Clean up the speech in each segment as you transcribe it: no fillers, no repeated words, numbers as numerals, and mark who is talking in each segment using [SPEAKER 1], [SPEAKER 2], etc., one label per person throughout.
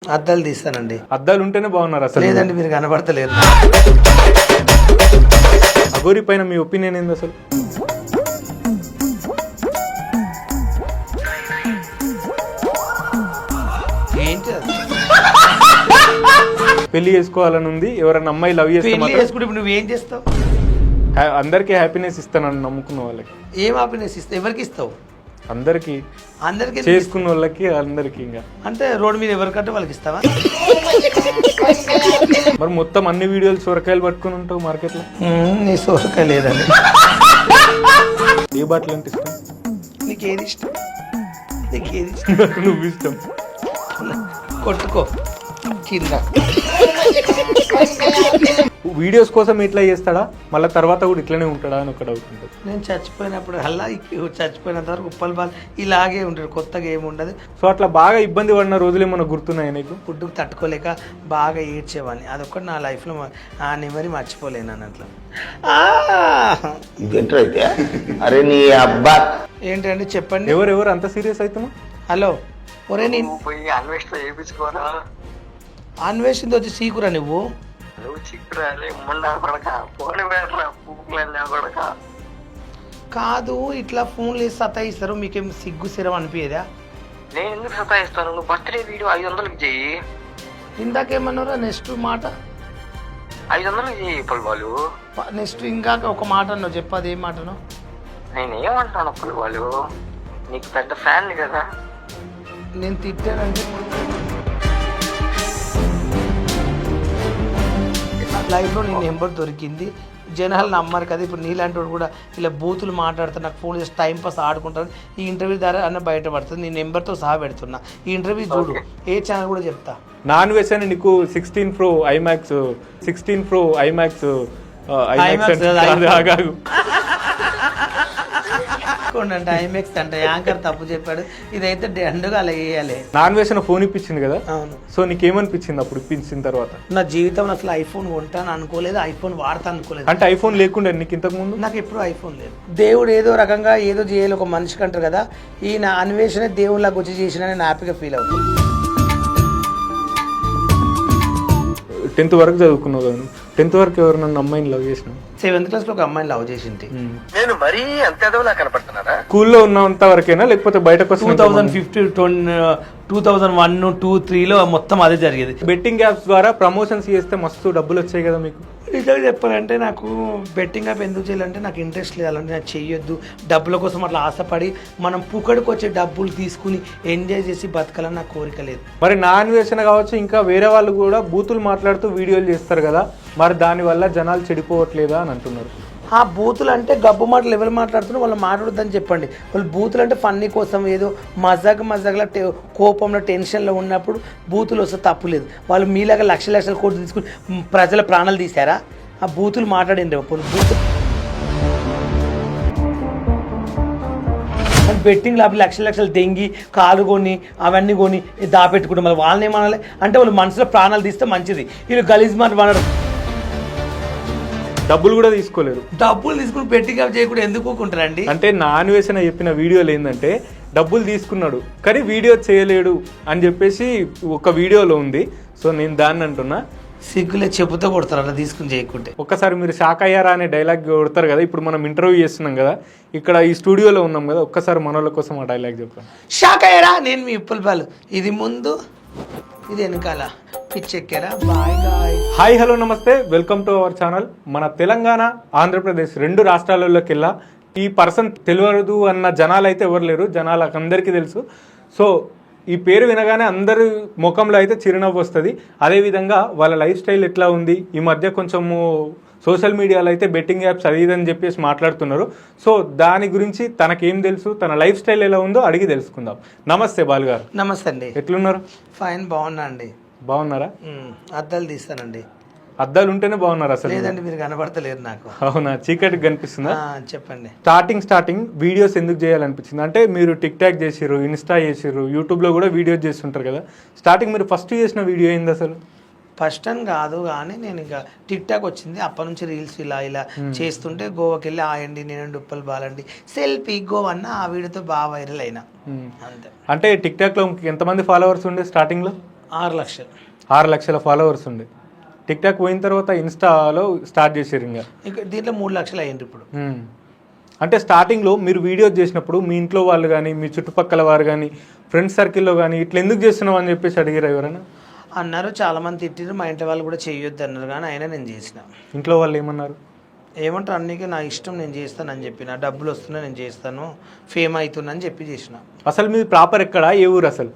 [SPEAKER 1] అద్దాలు తీస్తానండి.
[SPEAKER 2] అద్దాలు ఉంటేనే బాగున్నారు అసలు.
[SPEAKER 1] లేదండి, మీరు కనబడతలేరు.
[SPEAKER 2] అఘోరి పైన మీ ఒపీనియన్ ఏంది అసలు?
[SPEAKER 1] ఏంటి అది?
[SPEAKER 2] పెళ్లి చేసుకోవాలని ఉంది, ఎవరైనా అమ్మాయి లవ్ చేస్తే
[SPEAKER 1] పెళ్లి
[SPEAKER 2] మాత్రం
[SPEAKER 1] చేసుకుంటే ఇప్పుడు నువ్వేం చేస్తావు?
[SPEAKER 2] అందరికీ హ్యాపీనెస్ ఇస్తానని నమ్ముకున్న వాళ్ళకి.
[SPEAKER 1] ఏం హ్యాపీనెస్ ఇస్తావు? ఎవరికి ఇస్తావు?
[SPEAKER 2] అందరికి
[SPEAKER 1] అందరికి
[SPEAKER 2] చేసుకున్న వాళ్ళకి, అందరికి. ఇంకా
[SPEAKER 1] అంటే రోడ్డు మీద ఎవరికంటే వాళ్ళకి ఇస్తావా?
[SPEAKER 2] మరి మొత్తం అన్ని వీడియోలు సొరకాయలు పట్టుకుని ఉంటావు మార్కెట్లో.
[SPEAKER 1] నీ సోరకాయ లేదండి.
[SPEAKER 2] ఏ బాటలు అంటే ఇష్టం?
[SPEAKER 1] నీకేది ఇష్టం? నీకేది ఇష్టం?
[SPEAKER 2] నాకు నువ్వు ఇష్టం.
[SPEAKER 1] కొట్టుకో కింద.
[SPEAKER 2] వీడియోస్ కోసం ఇట్లా చేస్తాడా, మళ్ళీ తర్వాత కూడా ఇట్లనే ఉంటాడా అని ఒక డౌట్ ఉంటుంది.
[SPEAKER 1] నేను చచ్చిపోయినప్పుడు అలా చచ్చిపోయినంత వరకు ఉప్పల్ బాల్ ఇలాగే ఉంటాడు, కొత్తగా ఏమి ఉండదు.
[SPEAKER 2] సో అట్లా బాగా ఇబ్బంది పడిన రోజులు ఏమన్నా గుర్తున్నాయి నీకు?
[SPEAKER 1] ఫుడ్కి తట్టుకోలేక బాగా ఏడ్చేవాడిని. అదొక్కటి నా లైఫ్లో ఆ నెమరీ మర్చిపోలేను అన్నట్లు.
[SPEAKER 3] అయితే అరే నీ అబ్బా
[SPEAKER 1] ఏంటండి చెప్పండి.
[SPEAKER 2] ఎవరెవరు అంత సీరియస్ అవుతున్నావు?
[SPEAKER 1] హలో, ఒరే నేను
[SPEAKER 3] పోయి అన్వేషణ చేయించుకోరా.
[SPEAKER 1] అన్వేషణ వచ్చి సీకురా నువ్వు.
[SPEAKER 3] నువ్వు చిక్కురాలే ముండా కొడక పోనీ పెట్టరా పూకులన్నా కొడక.
[SPEAKER 1] కాదు, ఇట్లా ఫోన్లు వేసి సతాయిస్తారు, మీకేం సిగ్గు సిరం అనిపించేదా?
[SPEAKER 3] నేను ఎందుకు సతాయిస్తాను? నువ్వు బర్త్డే వీడియో 500కి చెయ్యి.
[SPEAKER 1] ఇందాకేమన్నారా నెక్స్ట్ మాట?
[SPEAKER 3] 500కి చెయ్యి ఇప్పుడు వాళ్ళు.
[SPEAKER 1] నెక్స్ట్ ఇంకా ఒక మాట అన్నావు, చెప్పు. అది ఏం మాటను?
[SPEAKER 3] నేను ఏమంటాను అప్పుడు వాళ్ళు, నీకు పెద్ద ఫ్యాన్ కదా.
[SPEAKER 1] నేను తిట్టానంటే లైఫ్లో నీ నెంబర్ దొరికింది, జనాలు నమ్మరు కదా. ఇప్పుడు నీలాంటి వాడు కూడా ఇలా బూతులు మాట్లాడుతా నాకు ఫోన్ చేసి టైం పాస్ ఆడుకుంటాను. ఈ ఇంటర్వ్యూ ద్వారా అన్న బయటపడుతుంది, నీ నెంబర్తో సహా పెడుతున్నా. ఈ ఇంటర్వ్యూ చూడు, ఏ ఛానల్ కూడా చెప్తా.
[SPEAKER 2] నాన్ వెజ్ అని నీకు 16 Pro ఐమాక్స్
[SPEAKER 1] అంటే ఐమెక్స్ అంటే యాంకర్ తప్పు చెప్పాడు, ఇదైతే దండుగా అలా వేయాలి.
[SPEAKER 2] నాన్ వెజ్ అని ఫోన్ ఇప్పించింది కదా.
[SPEAKER 1] అవును.
[SPEAKER 2] సో నీకేమనిపించింది అప్పుడు ఇప్పించిన తర్వాత?
[SPEAKER 1] నా జీవితంలో అసలు ఐఫోన్ కొంటాను అనుకోలేదు, ఐఫోన్ వాడతా అనుకోలేదు.
[SPEAKER 2] అంటే ఐఫోన్ లేకుండా నీకు ఇంతకు ముందు?
[SPEAKER 1] నాకు ఎప్పుడు ఐఫోన్ లేదు. దేవుడు ఏదో రకంగా ఏదో చేయాలి ఒక మనిషికి అంటారు కదా, ఈ నా అన్వేషణ దేవుళ్ళకి వచ్చి చేసిన నేను హ్యాపీగా ఫీల్ అవుతాను.
[SPEAKER 2] 10th వరకు చదువుకున్నావు కదా. 10th వరకు ఎవరు నన్ను అమ్మాయిని లవ్ చేసిన?
[SPEAKER 1] 7th క్లాస్లో ఒక అమ్మాయిని లవ్ చేసింది.
[SPEAKER 3] నేను మరీ అంత ఎదవలా కనపడుతున్నారా?
[SPEAKER 2] స్కూల్లో ఉన్నంత వరకేనా లేకపోతే బయటకు వచ్చిన?
[SPEAKER 1] 2001, 2, 3లో మొత్తం అదే జరిగేది.
[SPEAKER 2] బెట్టింగ్ యాప్స్ ద్వారా ప్రమోషన్స్ చేస్తే మస్తు డబ్బులు వచ్చాయి కదా మీకు.
[SPEAKER 1] నిజంగా చెప్పాలంటే నాకు బెట్టింగ్ యాప్ ఎందుకు చేయాలంటే నాకు ఇంట్రెస్ట్ లేదు, అలాంటి నాకు చెయ్యొద్దు. డబ్బుల కోసం అట్లా ఆశపడి మనం పుక్కడికి వచ్చే డబ్బులు తీసుకుని ఎంజాయ్ చేసి బతకాలని నాకు కోరిక లేదు.
[SPEAKER 2] మరి నాన్ వేసిన కావచ్చు, ఇంకా వేరే వాళ్ళు కూడా బూతులు మాట్లాడుతూ వీడియోలు చేస్తారు కదా, మరి దానివల్ల జనాలు చెడిపోవట్లేదా అని అంటున్నారు.
[SPEAKER 1] ఆ బూతులు అంటే గబ్బు మాటలు ఎవరు మాట్లాడుతున్నారు వాళ్ళు మాట్లాడొద్దని చెప్పండి. వాళ్ళు బూతులు అంటే ఫన్నీ కోసం ఏదో మజాగా కోపంలో టెన్షన్లో ఉన్నప్పుడు బూతులు వస్తే తప్పులేదు. వాళ్ళు మీలాగా లక్షల కోట్లు తీసుకుని ప్రజల ప్రాణాలు తీశారా? ఆ బూతులు మాట్లాడింది బూతులు బెట్టింగ్ లాభి లక్షలు దెంగి కాలు కొని అవన్నీ కొని దాపెట్టుకుంటాం. మళ్ళీ వాళ్ళని ఏమనాలి అంటే వాళ్ళు మనసులో ప్రాణాలు తీస్తే మంచిది. వీళ్ళు గలీజ్ మాట మనరు.
[SPEAKER 2] డబ్బులు కూడా తీసుకోలేరు.
[SPEAKER 1] డబ్బులు తీసుకుని బెట్టింగ్ యాప్ చేయకుండా ఎందుకు ఊరుకుంటారండి?
[SPEAKER 2] అంటే నాన్ వేసిన చెప్పిన వీడియోలు ఏంటంటే డబ్బులు తీసుకున్నాడు కానీ వీడియో చేయలేడు అని చెప్పేసి ఒక వీడియోలో ఉంది. సో నేను దాన్ని అంటున్నా,
[SPEAKER 1] సిగ్గులే చెప్పుతో కొడతారు అలా తీసుకుని చేయకుంటే.
[SPEAKER 2] ఒక్కసారి మీరు షాక్ అయ్యారా అనే డైలాగ్ కొడతారు కదా. ఇప్పుడు మనం ఇంటర్వ్యూ చేస్తున్నాం కదా, ఇక్కడ ఈ స్టూడియోలో ఉన్నాం కదా, ఒక్కసారి మనోళ్ళ కోసం ఆ డైలాగ్ చెప్పాను.
[SPEAKER 1] షాక్ అయ్యారా? నేను మీ ఉప్పల్ బాలు, ఇది ముందు ఇది వెనకాల, పిచ్చెక్కారా? Bye guy.
[SPEAKER 2] హాయ్ హలో నమస్తే, వెల్కమ్ టు అవర్ ఛానల్. మన తెలంగాణ ఆంధ్రప్రదేశ్ 2 రాష్ట్రాలలోకెల్లా ఈ పర్సన్ తెలియదు అన్న జనాలు అయితే ఎవరు లేరు. జనాలకు అందరికీ తెలుసు. సో ఈ పేరు వినగానే అందరి ముఖంలో అయితే చిరునవ్వు వస్తుంది. అదేవిధంగా వాళ్ళ లైఫ్ స్టైల్ ఎట్లా ఉంది, ఈ మధ్య కొంచెము సోషల్ మీడియాలో అయితే బెట్టింగ్ యాప్స్ అది ఇదని చెప్పేసి మాట్లాడుతున్నారు. సో దాని గురించి తనకేం తెలుసు, తన లైఫ్ స్టైల్ ఎలా ఉందో అడిగి తెలుసుకుందాం. నమస్తే బాలు గారు.
[SPEAKER 1] నమస్తే అండి.
[SPEAKER 2] ఎట్లున్నారు?
[SPEAKER 1] ఫైన్, బాగున్నా అండి.
[SPEAKER 2] బాగున్నారా?
[SPEAKER 1] అద్దాలు తీస్తానండి.
[SPEAKER 2] అద్దాలు ఉంటేనే బాగున్నారు అసలు.
[SPEAKER 1] లేదండి, మీరు కనబడతలేరు నాకు.
[SPEAKER 2] అవునా? చీకటికి కనిపిస్తుందా?
[SPEAKER 1] చెప్పండి.
[SPEAKER 2] స్టార్టింగ్ వీడియోస్ ఎందుకు చేయాలనిపించింది అంటే, మీరు టిక్ టాక్ చేసిర్రు, ఇన్స్టా చేసిర్రు, యూట్యూబ్లో కూడా వీడియోస్ చేస్తుంటారు కదా. స్టార్టింగ్ మీరు ఫస్ట్ చేసిన వీడియో ఏంది అసలు?
[SPEAKER 1] ఫస్ట్ అని కాదు కానీ నేను ఇంకా టిక్ టాక్ వచ్చింది, అప్పటి నుంచి రీల్స్ ఇలా చేస్తుంటే గోవాకి వెళ్ళి ఆయండి నేను ఉప్పల్ బాలండి సెల్ఫీ గోవా అన్న ఆ వీడియోతో బాగా వైరల్ అయినా అంతే.
[SPEAKER 2] అంటే టిక్ టాక్ లో ఎంతమంది ఫాలోవర్స్ ఉండే స్టార్టింగ్ లో?
[SPEAKER 1] 6 లక్షలు
[SPEAKER 2] 6 లక్షల ఫాలోవర్స్ ఉండే. టిక్ టాక్ పోయిన తర్వాత ఇన్స్టాలో స్టార్ట్ చేసారు ఇంకా.
[SPEAKER 1] దీంట్లో 3 లక్షలు అయ్యింది ఇప్పుడు.
[SPEAKER 2] అంటే స్టార్టింగ్లో మీరు వీడియోస్ చేసినప్పుడు మీ ఇంట్లో వాళ్ళు కానీ మీ చుట్టుపక్కల వారు కానీ ఫ్రెండ్స్ సర్కిల్లో కానీ ఇట్లా ఎందుకు చేస్తున్నావు అని చెప్పేసి అడిగారు ఎవరైనా?
[SPEAKER 1] అన్నారు, చాలామంది తిట్టిరు, మా ఇంట్లో వాళ్ళు కూడా చేయొద్దు అన్నారు, కానీ అయినా నేను చేసిన.
[SPEAKER 2] ఇంట్లో వాళ్ళు ఏమన్నారు?
[SPEAKER 1] ఏమంటారు, అన్నికే నా ఇష్టం, నేను చేస్తానని చెప్పిన, డబ్బులు వస్తున్నాయి నేను చేస్తాను, ఫేమ్ అవుతున్నా అని చెప్పి చేసిన.
[SPEAKER 2] అసలు మీది ప్రాపర్ ఎక్కడ, ఏ ఊరు అసలు?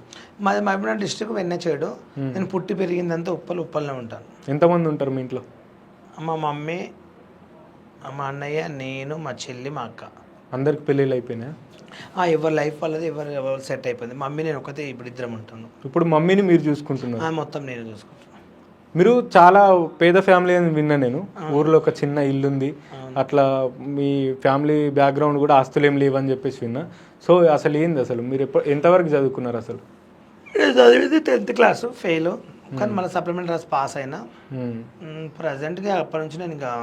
[SPEAKER 1] మాది మహబూబ్నగర్ డిస్ట్రిక్ట్ వెన్నచేడు. నేను పుట్టి పెరిగిందంతా ఉప్పల్లోనే ఉంటాను.
[SPEAKER 2] ఎంతమంది ఉంటారు మీ ఇంట్లో?
[SPEAKER 1] మా మమ్మీ, మా అన్నయ్య, నేను, మా చెల్లి, మా అక్క.
[SPEAKER 2] అందరికి పెళ్ళిళ్ళు అయిపోయినాయి?
[SPEAKER 1] ఎవరి లైఫ్ వాళ్ళది ఎవరు సెట్ అయిపోయింది. మమ్మీ నేను ఒకతే ఇప్పుడు ఇద్దరం ఉంటాను.
[SPEAKER 2] ఇప్పుడు మమ్మీని మీరు చూసుకుంటున్నారు?
[SPEAKER 1] మొత్తం నేను చూసుకుంటాను.
[SPEAKER 2] మీరు చాలా పేద ఫ్యామిలీ అని విన్నా నేను. ఊర్లో ఒక చిన్న ఇల్లు ఉంది, అట్లా మీ ఫ్యామిలీ బ్యాక్గ్రౌండ్ కూడా ఆస్తులు ఏం లేవని చెప్పేసి విన్నా. సో అసలు ఏంది, అసలు మీరు ఎంతవరకు చదువుకున్నారు? అసలు
[SPEAKER 1] చదివింది 10th క్లాస్ ఫెయిల్, కానీ మళ్ళీ సప్లిమెంట్ రాసి పాస్ అయినా. ప్రజెంట్గా అప్పటి నుంచి నేను ఇంకా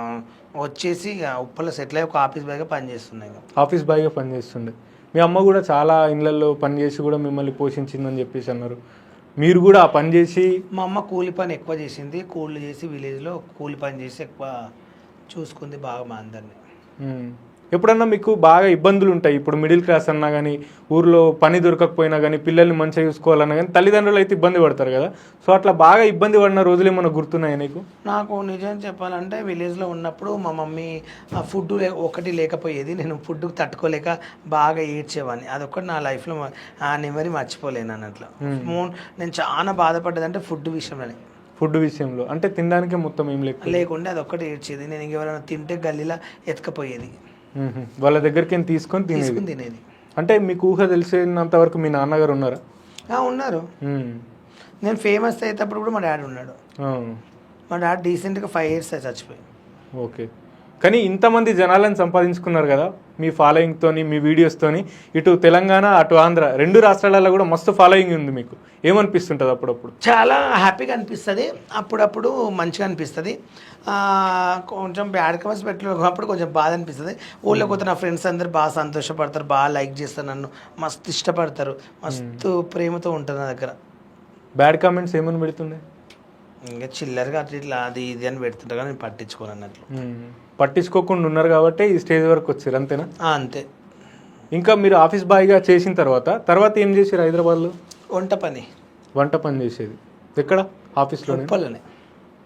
[SPEAKER 1] వచ్చేసి ఇక ఉప్పల్లో సెటిల్ అయ్యి ఒక ఆఫీస్ బాయ్గా పనిచేస్తున్నాయి.
[SPEAKER 2] ఆఫీస్ బాయ్గా పనిచేస్తుండే. మీ అమ్మ కూడా చాలా ఇళ్ళల్లో పనిచేసి కూడా మిమ్మల్ని పోషించిందని చెప్పేసి అన్నారు. మీరు కూడా ఆ పని చేసి?
[SPEAKER 1] మా అమ్మ కూలి పని ఎక్కువ చేసింది, కూలి చేసి విలేజ్లో కూలి పని చేసి ఎక్కువ చూసుకుంది బాగా మా అందరినీ.
[SPEAKER 2] ఎప్పుడన్నా మీకు బాగా ఇబ్బందులు ఉంటాయి, ఇప్పుడు మిడిల్ క్లాస్ అన్నా కానీ ఊర్లో పని దొరకకపోయినా కానీ పిల్లల్ని మంచిగా చూసుకోవాలన్నా కానీ తల్లిదండ్రులు అయితే ఇబ్బంది పడతారు కదా. సో అట్లా బాగా ఇబ్బంది పడిన రోజులు ఏమన్నా గుర్తున్నాయా నీకు?
[SPEAKER 1] నాకు నిజం చెప్పాలంటే విలేజ్లో ఉన్నప్పుడు మా మమ్మీ ఆ ఫుడ్ ఒకటి లేకపోయేది, నేను ఫుడ్ తట్టుకోలేక బాగా ఏడ్చేవాడిని. అదొక్కటి నా లైఫ్లో ఆ నెమరీ మర్చిపోలేను అన్నట్లు. నేను చాలా బాధపడ్డదంటే ఫుడ్ విషయంలోనే.
[SPEAKER 2] ఫుడ్ విషయంలో అంటే తినడానికి మొత్తం ఏం
[SPEAKER 1] లేకుండే అదొక్కటి ఏడ్చేది. నేను ఇంకెవరైనా తింటే గల్లీలా ఎత్తుకపోయేది,
[SPEAKER 2] వాళ్ళ దగ్గరికి తీసుకొని తినేది. అంటే మీకు ఊహ తెలిసినంత వరకు మీ నాన్నగారు ఉన్నారా?
[SPEAKER 1] ఉన్నారు. నేను ఫేమస్ అయ్యేటప్పుడు కూడా మా డాడీ ఉన్నాడు. మా డాడీ రీసెంట్గా 5 years చచ్చిపోయి.
[SPEAKER 2] ఓకే. కానీ ఇంతమంది జనాలను సంపాదించుకున్నారు కదా మీ ఫాలోయింగ్తోని, మీ వీడియోస్తోని. ఇటు తెలంగాణ అటు ఆంధ్ర 2 రాష్ట్రాలలో కూడా మస్తు ఫాలోయింగ్ ఉంది. మీకు ఏమనిపిస్తుంటుంది అప్పుడప్పుడు?
[SPEAKER 1] చాలా హ్యాపీగా అనిపిస్తుంది, అప్పుడప్పుడు మంచిగా అనిపిస్తుంది. కొంచెం బ్యాడ్ కమెంట్స్ పెట్టినప్పుడు కొంచెం బాధ అనిపిస్తుంది. ఊళ్ళో పోతే నా ఫ్రెండ్స్ అందరు బాగా సంతోషపడతారు, బాగా లైక్ చేస్తారు, నన్ను మస్తు ఇష్టపడతారు, మస్తు ప్రేమతో ఉంటారు నా దగ్గర.
[SPEAKER 2] బ్యాడ్ కామెంట్స్ ఏమని పెడుతుండే?
[SPEAKER 1] ఇంకా చిల్లరగా అట్లా ఇట్లా అది ఇది అని పెడుతుంటా, కానీ నేను పట్టించుకోను అన్నట్లు.
[SPEAKER 2] పట్టించుకోకుండా ఉన్నారు కాబట్టి ఈ స్టేజ్ వరకు వచ్చారు, అంతేనా?
[SPEAKER 1] అంతే.
[SPEAKER 2] ఇంకా మీరు ఆఫీస్ బాయ్గా చేసిన తర్వాత ఏం చేశారు హైదరాబాద్లో?
[SPEAKER 1] వంట పని
[SPEAKER 2] చేసేది ఎక్కడ? ఆఫీస్లో?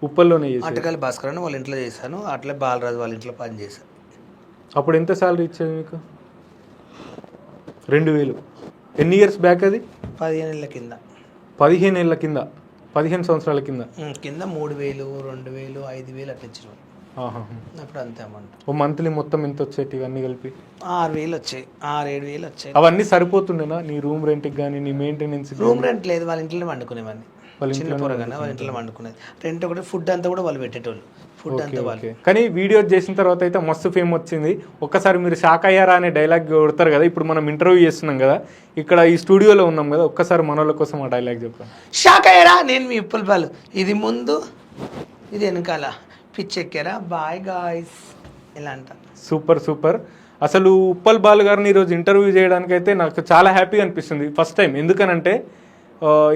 [SPEAKER 1] ఉప్పల్లోనే అటకాలి భాస్కర్ అని వాళ్ళ ఇంట్లో చేశాను, అట్లే బాలరాజు వాళ్ళ ఇంట్లో పని చేశాను.
[SPEAKER 2] అప్పుడు ఎంత శాలరీ ఇచ్చేది మీకు? 2000. ఎన్ని ఇయర్స్ బ్యాక్ అది?
[SPEAKER 1] 15 ఏళ్ళ కింద.
[SPEAKER 2] 15 ఏళ్ళ కింద, 15 సంవత్సరాల కింద
[SPEAKER 1] 3000, 2000, 5000 అట్లా ఇచ్చారు అప్పుడు. అంతే అమౌంట్.
[SPEAKER 2] ఓ మంత్లీ మొత్తం ఎంత వచ్చేటి ఇవన్నీ కలిపి?
[SPEAKER 1] 6000 వచ్చాయి, 6-7 వచ్చాయి.
[SPEAKER 2] అవన్నీ సరిపోతుండేనా నీ రూమ్ రెంట్కి కానీ నీ మెయింటెనెన్స్?
[SPEAKER 1] రూమ్ రెంట్ లేదు, వాళ్ళ ఇంట్లోనే వండుకునేవాడిని. చిన్న పొరగానే వాళ్ళ ఇంట్లో వండుకునేది. రెంట్ ఒకటి, ఫుడ్ అంతా కూడా వాళ్ళు పెట్టేటోళ్ళు. ఫుడ్ అంతా వాళ్ళు.
[SPEAKER 2] కానీ వీడియో చేసిన తర్వాత అయితే మస్తు ఫేమ్ వచ్చింది. ఒక్కసారి మీరు షాక్ అయ్యారా అనే డైలాగ్ కొడతారు కదా. ఇప్పుడు మనం ఇంటర్వ్యూ చేస్తున్నాం కదా, ఇక్కడ ఈ స్టూడియోలో ఉన్నాం కదా, ఒక్కసారి మన వాళ్ళ కోసం ఆ డైలాగ్ చెప్పాను.
[SPEAKER 1] షాక్ అయ్యారా? నేను మీ ఉప్పల్, ఇది ముందు ఇది వెనకాల, పిచ్చెక్కారా, బాయ్ గాయ్స్ ఇలా అంట.
[SPEAKER 2] సూపర్. అసలు ఉప్పల్ బాలు గారిని ఈరోజు ఇంటర్వ్యూ చేయడానికి అయితే నాకు చాలా హ్యాపీగా అనిపిస్తుంది ఫస్ట్ టైం. ఎందుకనంటే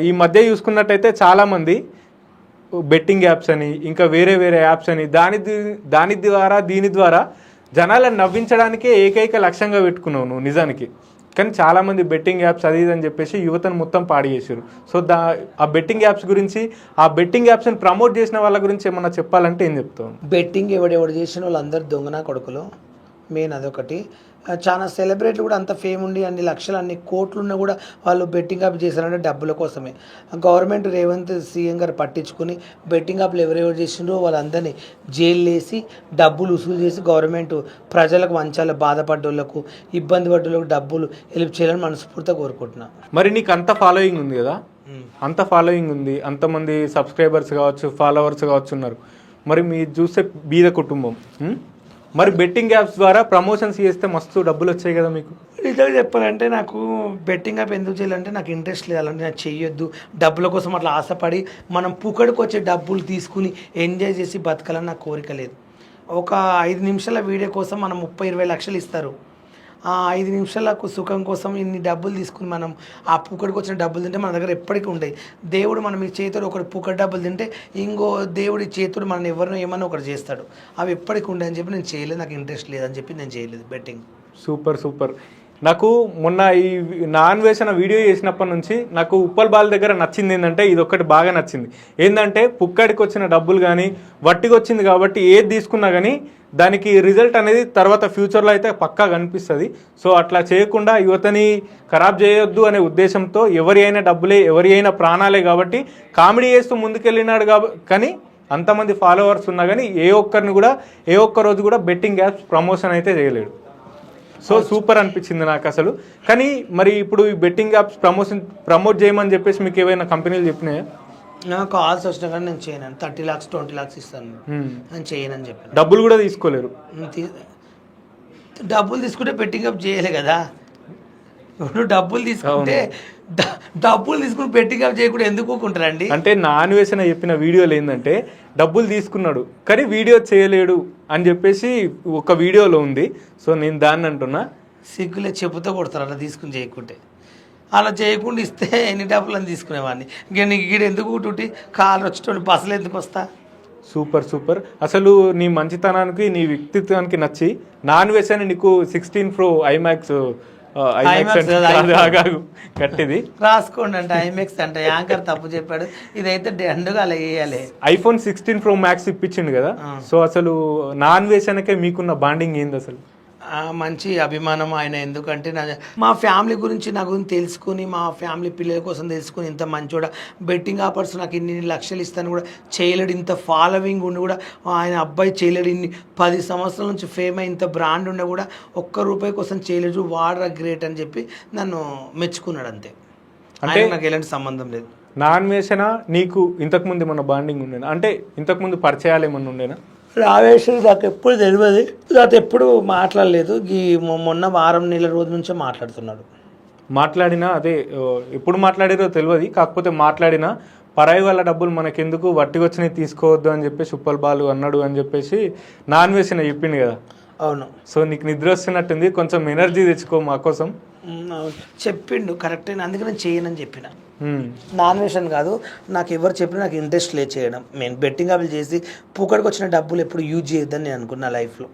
[SPEAKER 2] ఈ మధ్య చూసుకున్నట్టయితే చాలామంది బెట్టింగ్ యాప్స్ అని ఇంకా వేరే యాప్స్ అని దీని ద్వారా జనాలను నవ్వించడానికే ఏకైక లక్ష్యంగా పెట్టుకున్నావు నువ్వు నిజానికి. కానీ చాలామంది బెట్టింగ్ యాప్స్ అది ఇది అని చెప్పేసి యువతను మొత్తం పాడు చేశారు. సో ఆ బెట్టింగ్ యాప్స్ గురించి, ఆ బెట్టింగ్ యాప్స్ని ప్రమోట్ చేసిన వాళ్ళ గురించి ఏమన్నా చెప్పాలంటే ఏం చెప్తావు?
[SPEAKER 1] బెట్టింగ్ ఎవడు చేసిన వాళ్ళందరూ దొంగనా కొడుకులు, మెయిన్ అదొకటి. చాలా సెలబ్రిటీలు కూడా అంత ఫేమ్ ఉండి అన్ని లక్షలు అన్ని కోట్లున్నా కూడా వాళ్ళు బెట్టింగ్ యాప్ చేశారంటే డబ్బుల కోసమే. గవర్నమెంట్ రేవంత్ సీఎం గారు పట్టించుకుని బెట్టింగ్ యాప్లు ఎవరెవరు చేసిండ్రో వాళ్ళందరినీ జైలు వేసి డబ్బులు వసూలు చేసి గవర్నమెంట్ ప్రజలకు మంచాల బాధపడ్డోళ్ళకు, ఇబ్బంది పడ్డోళ్ళకు డబ్బులు హెల్ప్ చేయాలని మనస్ఫూర్తిగా కోరుకుంటున్నాను.
[SPEAKER 2] మరి నీకు అంత ఫాలోయింగ్ ఉంది కదా, అంత ఫాలోయింగ్ ఉంది, అంతమంది సబ్స్క్రైబర్స్ కావచ్చు, ఫాలోవర్స్ కావచ్చు ఉన్నారు. మరి మీరు చూస్తే బీద కుటుంబం, మరి బెట్టింగ్ యాప్స్ ద్వారా ప్రమోషన్స్ చేస్తే మస్తు డబ్బులు వచ్చాయి కదా మీకు.
[SPEAKER 1] నిజంగా చెప్పాలంటే నాకు బెట్టింగ్ యాప్ ఎందుకు చేయాలంటే నాకు ఇంట్రెస్ట్ లేదు, అలాంటి నాకు చెయ్యొద్దు. డబ్బుల కోసం అట్లా ఆశపడి మనం పుకడికి వచ్చే డబ్బులు తీసుకుని ఎంజాయ్ చేసి బతకాలని నాకు కోరిక లేదు. ఒక 5 నిమిషాల వీడియో కోసం మనం 30-20 లక్షలు ఇస్తారు. ఆ 5 నిమిషాలకు సుఖం కోసం ఇన్ని డబ్బులు తీసుకుని మనం ఆ పుక్కడికి వచ్చిన డబ్బులు తింటే మన దగ్గర ఎప్పటికీ ఉండేవి. దేవుడు మనం ఈ చేతుడు ఒకటి పుక్కడి డబ్బులు తింటే ఇంకో దేవుడి చేతుడు మనం ఎవరినో ఏమన్నా ఒకటి చేస్తాడు. అవి ఎప్పటికి ఉండే అని చెప్పి నేను చేయలేదు, నాకు ఇంట్రెస్ట్ లేదని చెప్పి నేను చేయలేదు బెట్టింగ్.
[SPEAKER 2] Super super. నాకు మొన్న ఈ నాన్ వేసిన వీడియో చేసినప్పటి నుంచి నాకు ఉప్పల్ బాల్ దగ్గర నచ్చింది ఏంటంటే ఇది ఒక్కటి బాగా నచ్చింది. ఏంటంటే పుక్కడికి వచ్చిన డబ్బులు కానీ వట్టికి వచ్చింది కాబట్టి ఏది తీసుకున్నా కానీ దానికి రిజల్ట్ అనేది తర్వాత ఫ్యూచర్లో అయితే పక్కా కనిపిస్తుంది. సో అట్లా చేయకుండా యువతని ఖరాబ్ చేయొద్దు అనే ఉద్దేశంతో ఎవరి అయినా డబ్బులే ఎవరి అయినా ప్రాణాలే కాబట్టి కామెడీ చేస్తూ ముందుకెళ్ళినాడు కానీ అంతమంది ఫాలోవర్స్ ఉన్నా కానీ ఏ ఒక్క రోజు కూడా బెట్టింగ్ యాప్స్ ప్రమోషన్ అయితే చేయలేడు. సో సూపర్ అనిపించింది నాకు అసలు. కానీ మరి ఇప్పుడు ఈ బెట్టింగ్ యాప్స్ ప్రమోట్ చేయమని చెప్పేసి మీకు ఏమైనా కంపెనీలు చెప్పినాయా?
[SPEAKER 1] నాకు కాల్స్ వచ్చినా కానీ నేను చేయను. 30 lakhs 20 lakhs ఇస్తాను, నేను చేయనని చెప్పాను.
[SPEAKER 2] డబ్బులు కూడా తీసుకోలేరు.
[SPEAKER 1] డబ్బులు తీసుకుంటే బెట్టింగ్ యాప్ చేయలే కదా. ఇప్పుడు డబ్బులు తీసుకుంటే డబ్బులు తీసుకుని బెట్టింగ్ యాప్ చేయకుండా ఎందుకు ఊరుకుంటారండి?
[SPEAKER 2] అంటే నాన్ వేసిన చెప్పిన వీడియోలు ఏంటంటే డబ్బులు తీసుకున్నాడు కానీ వీడియో చేయలేడు అని చెప్పేసి ఒక వీడియోలో ఉంది. సో నేను దాన్ని అంటున్నా,
[SPEAKER 1] సిగ్గులే చెప్పుతో కొడతారు అలా తీసుకుని చేయకుంటే. అలా చేయకుండా ఇస్తే ఎన్ని డబ్బులు అని తీసుకునేవాడిని. ఇంక నీకు ఇక్కడ ఎందుకు కూటుంటి కాలు వచ్చేటోళ్ళు బస్సులు ఎందుకు వస్తా.
[SPEAKER 2] Super super. అసలు నీ మంచితనానికి నీ వ్యక్తిత్వానికి నచ్చి నాన్ వేస్ అని నీకు 16 Pro ఐమాక్స్ కట్టిది
[SPEAKER 1] రాసుకోండి అంటే ఐమాక్స్ అంటే యాంకర్ తప్పు చెప్పాడు, ఇదైతే దండుగా అలా వేయాలి.
[SPEAKER 2] iPhone 16 Pro Max ఇప్పించిండు కదా. సో అసలు నాన్ వేషన్కే మీకున్న బాండింగ్ ఏంది అసలు?
[SPEAKER 1] మంచి అభిమానం ఆయన. ఎందుకంటే మా ఫ్యామిలీ గురించి నా గురించి తెలుసుకుని మా ఫ్యామిలీ పిల్లల కోసం తెలుసుకుని ఇంత మంచోడ బెట్టింగ్ ఆఫర్స్ నాకు ఇన్ని లక్షలు ఇస్తాను కూడా చేయలేడు. ఇంత ఫాలోవింగ్ ఉండి కూడా ఆయన అబ్బాయి చేయలేడు. ఇన్ని 10 సంవత్సరాల నుంచి ఫేమ్ అయి ఇంత బ్రాండ్ ఉండే కూడా ₹1 కోసం చేయలేడు. వాడరా గ్రేట్ అని చెప్పి నన్ను మెచ్చుకున్నాడు అంతే. అంటే నాకు ఎలాంటి సంబంధం లేదు.
[SPEAKER 2] నాన్ వేషనా నీకు ఇంతకుముందు ఏమన్నా బాండింగ్ ఉండేనా? అంటే ఇంతకుముందు పరిచయాలు ఏమన్నా ఉండేనా?
[SPEAKER 1] రావేశ్వరి నాకు ఎప్పుడు తెలియదు, నాకు ఎప్పుడు మాట్లాడలేదు. ఈ మొన్న వారం నెల రోజు నుంచే మాట్లాడుతున్నాడు.
[SPEAKER 2] మాట్లాడినా అదే ఎప్పుడు మాట్లాడారో తెలియదు. కాకపోతే మాట్లాడినా పరాయి వాళ్ళ డబ్బులు మనకెందుకు వట్టికొచ్చినవి తీసుకోవద్దు అని చెప్పేసి ఉప్పల్ బాలు అన్నాడు అని చెప్పేసి నాన్ వేసిన చెప్పింది కదా.
[SPEAKER 1] అవును.
[SPEAKER 2] సో నీకు నిద్ర వస్తున్నట్టుంది, కొంచెం ఎనర్జీ తెచ్చుకో మా కోసం.
[SPEAKER 1] అవును చెప్పిండు కరెక్టే, అందుకే నేను చేయనని చెప్పిన. నాన్ వేషన్ కాదు, నాకు ఎవరు చెప్పినా నాకు ఇంట్రెస్ట్ లేదు చేయడం. నేను బెట్టింగ్ అవి చేసి పూకడికి వచ్చిన డబ్బులు ఎప్పుడు యూజ్ చేయొద్దని నేను అనుకున్నా లైఫ్లో.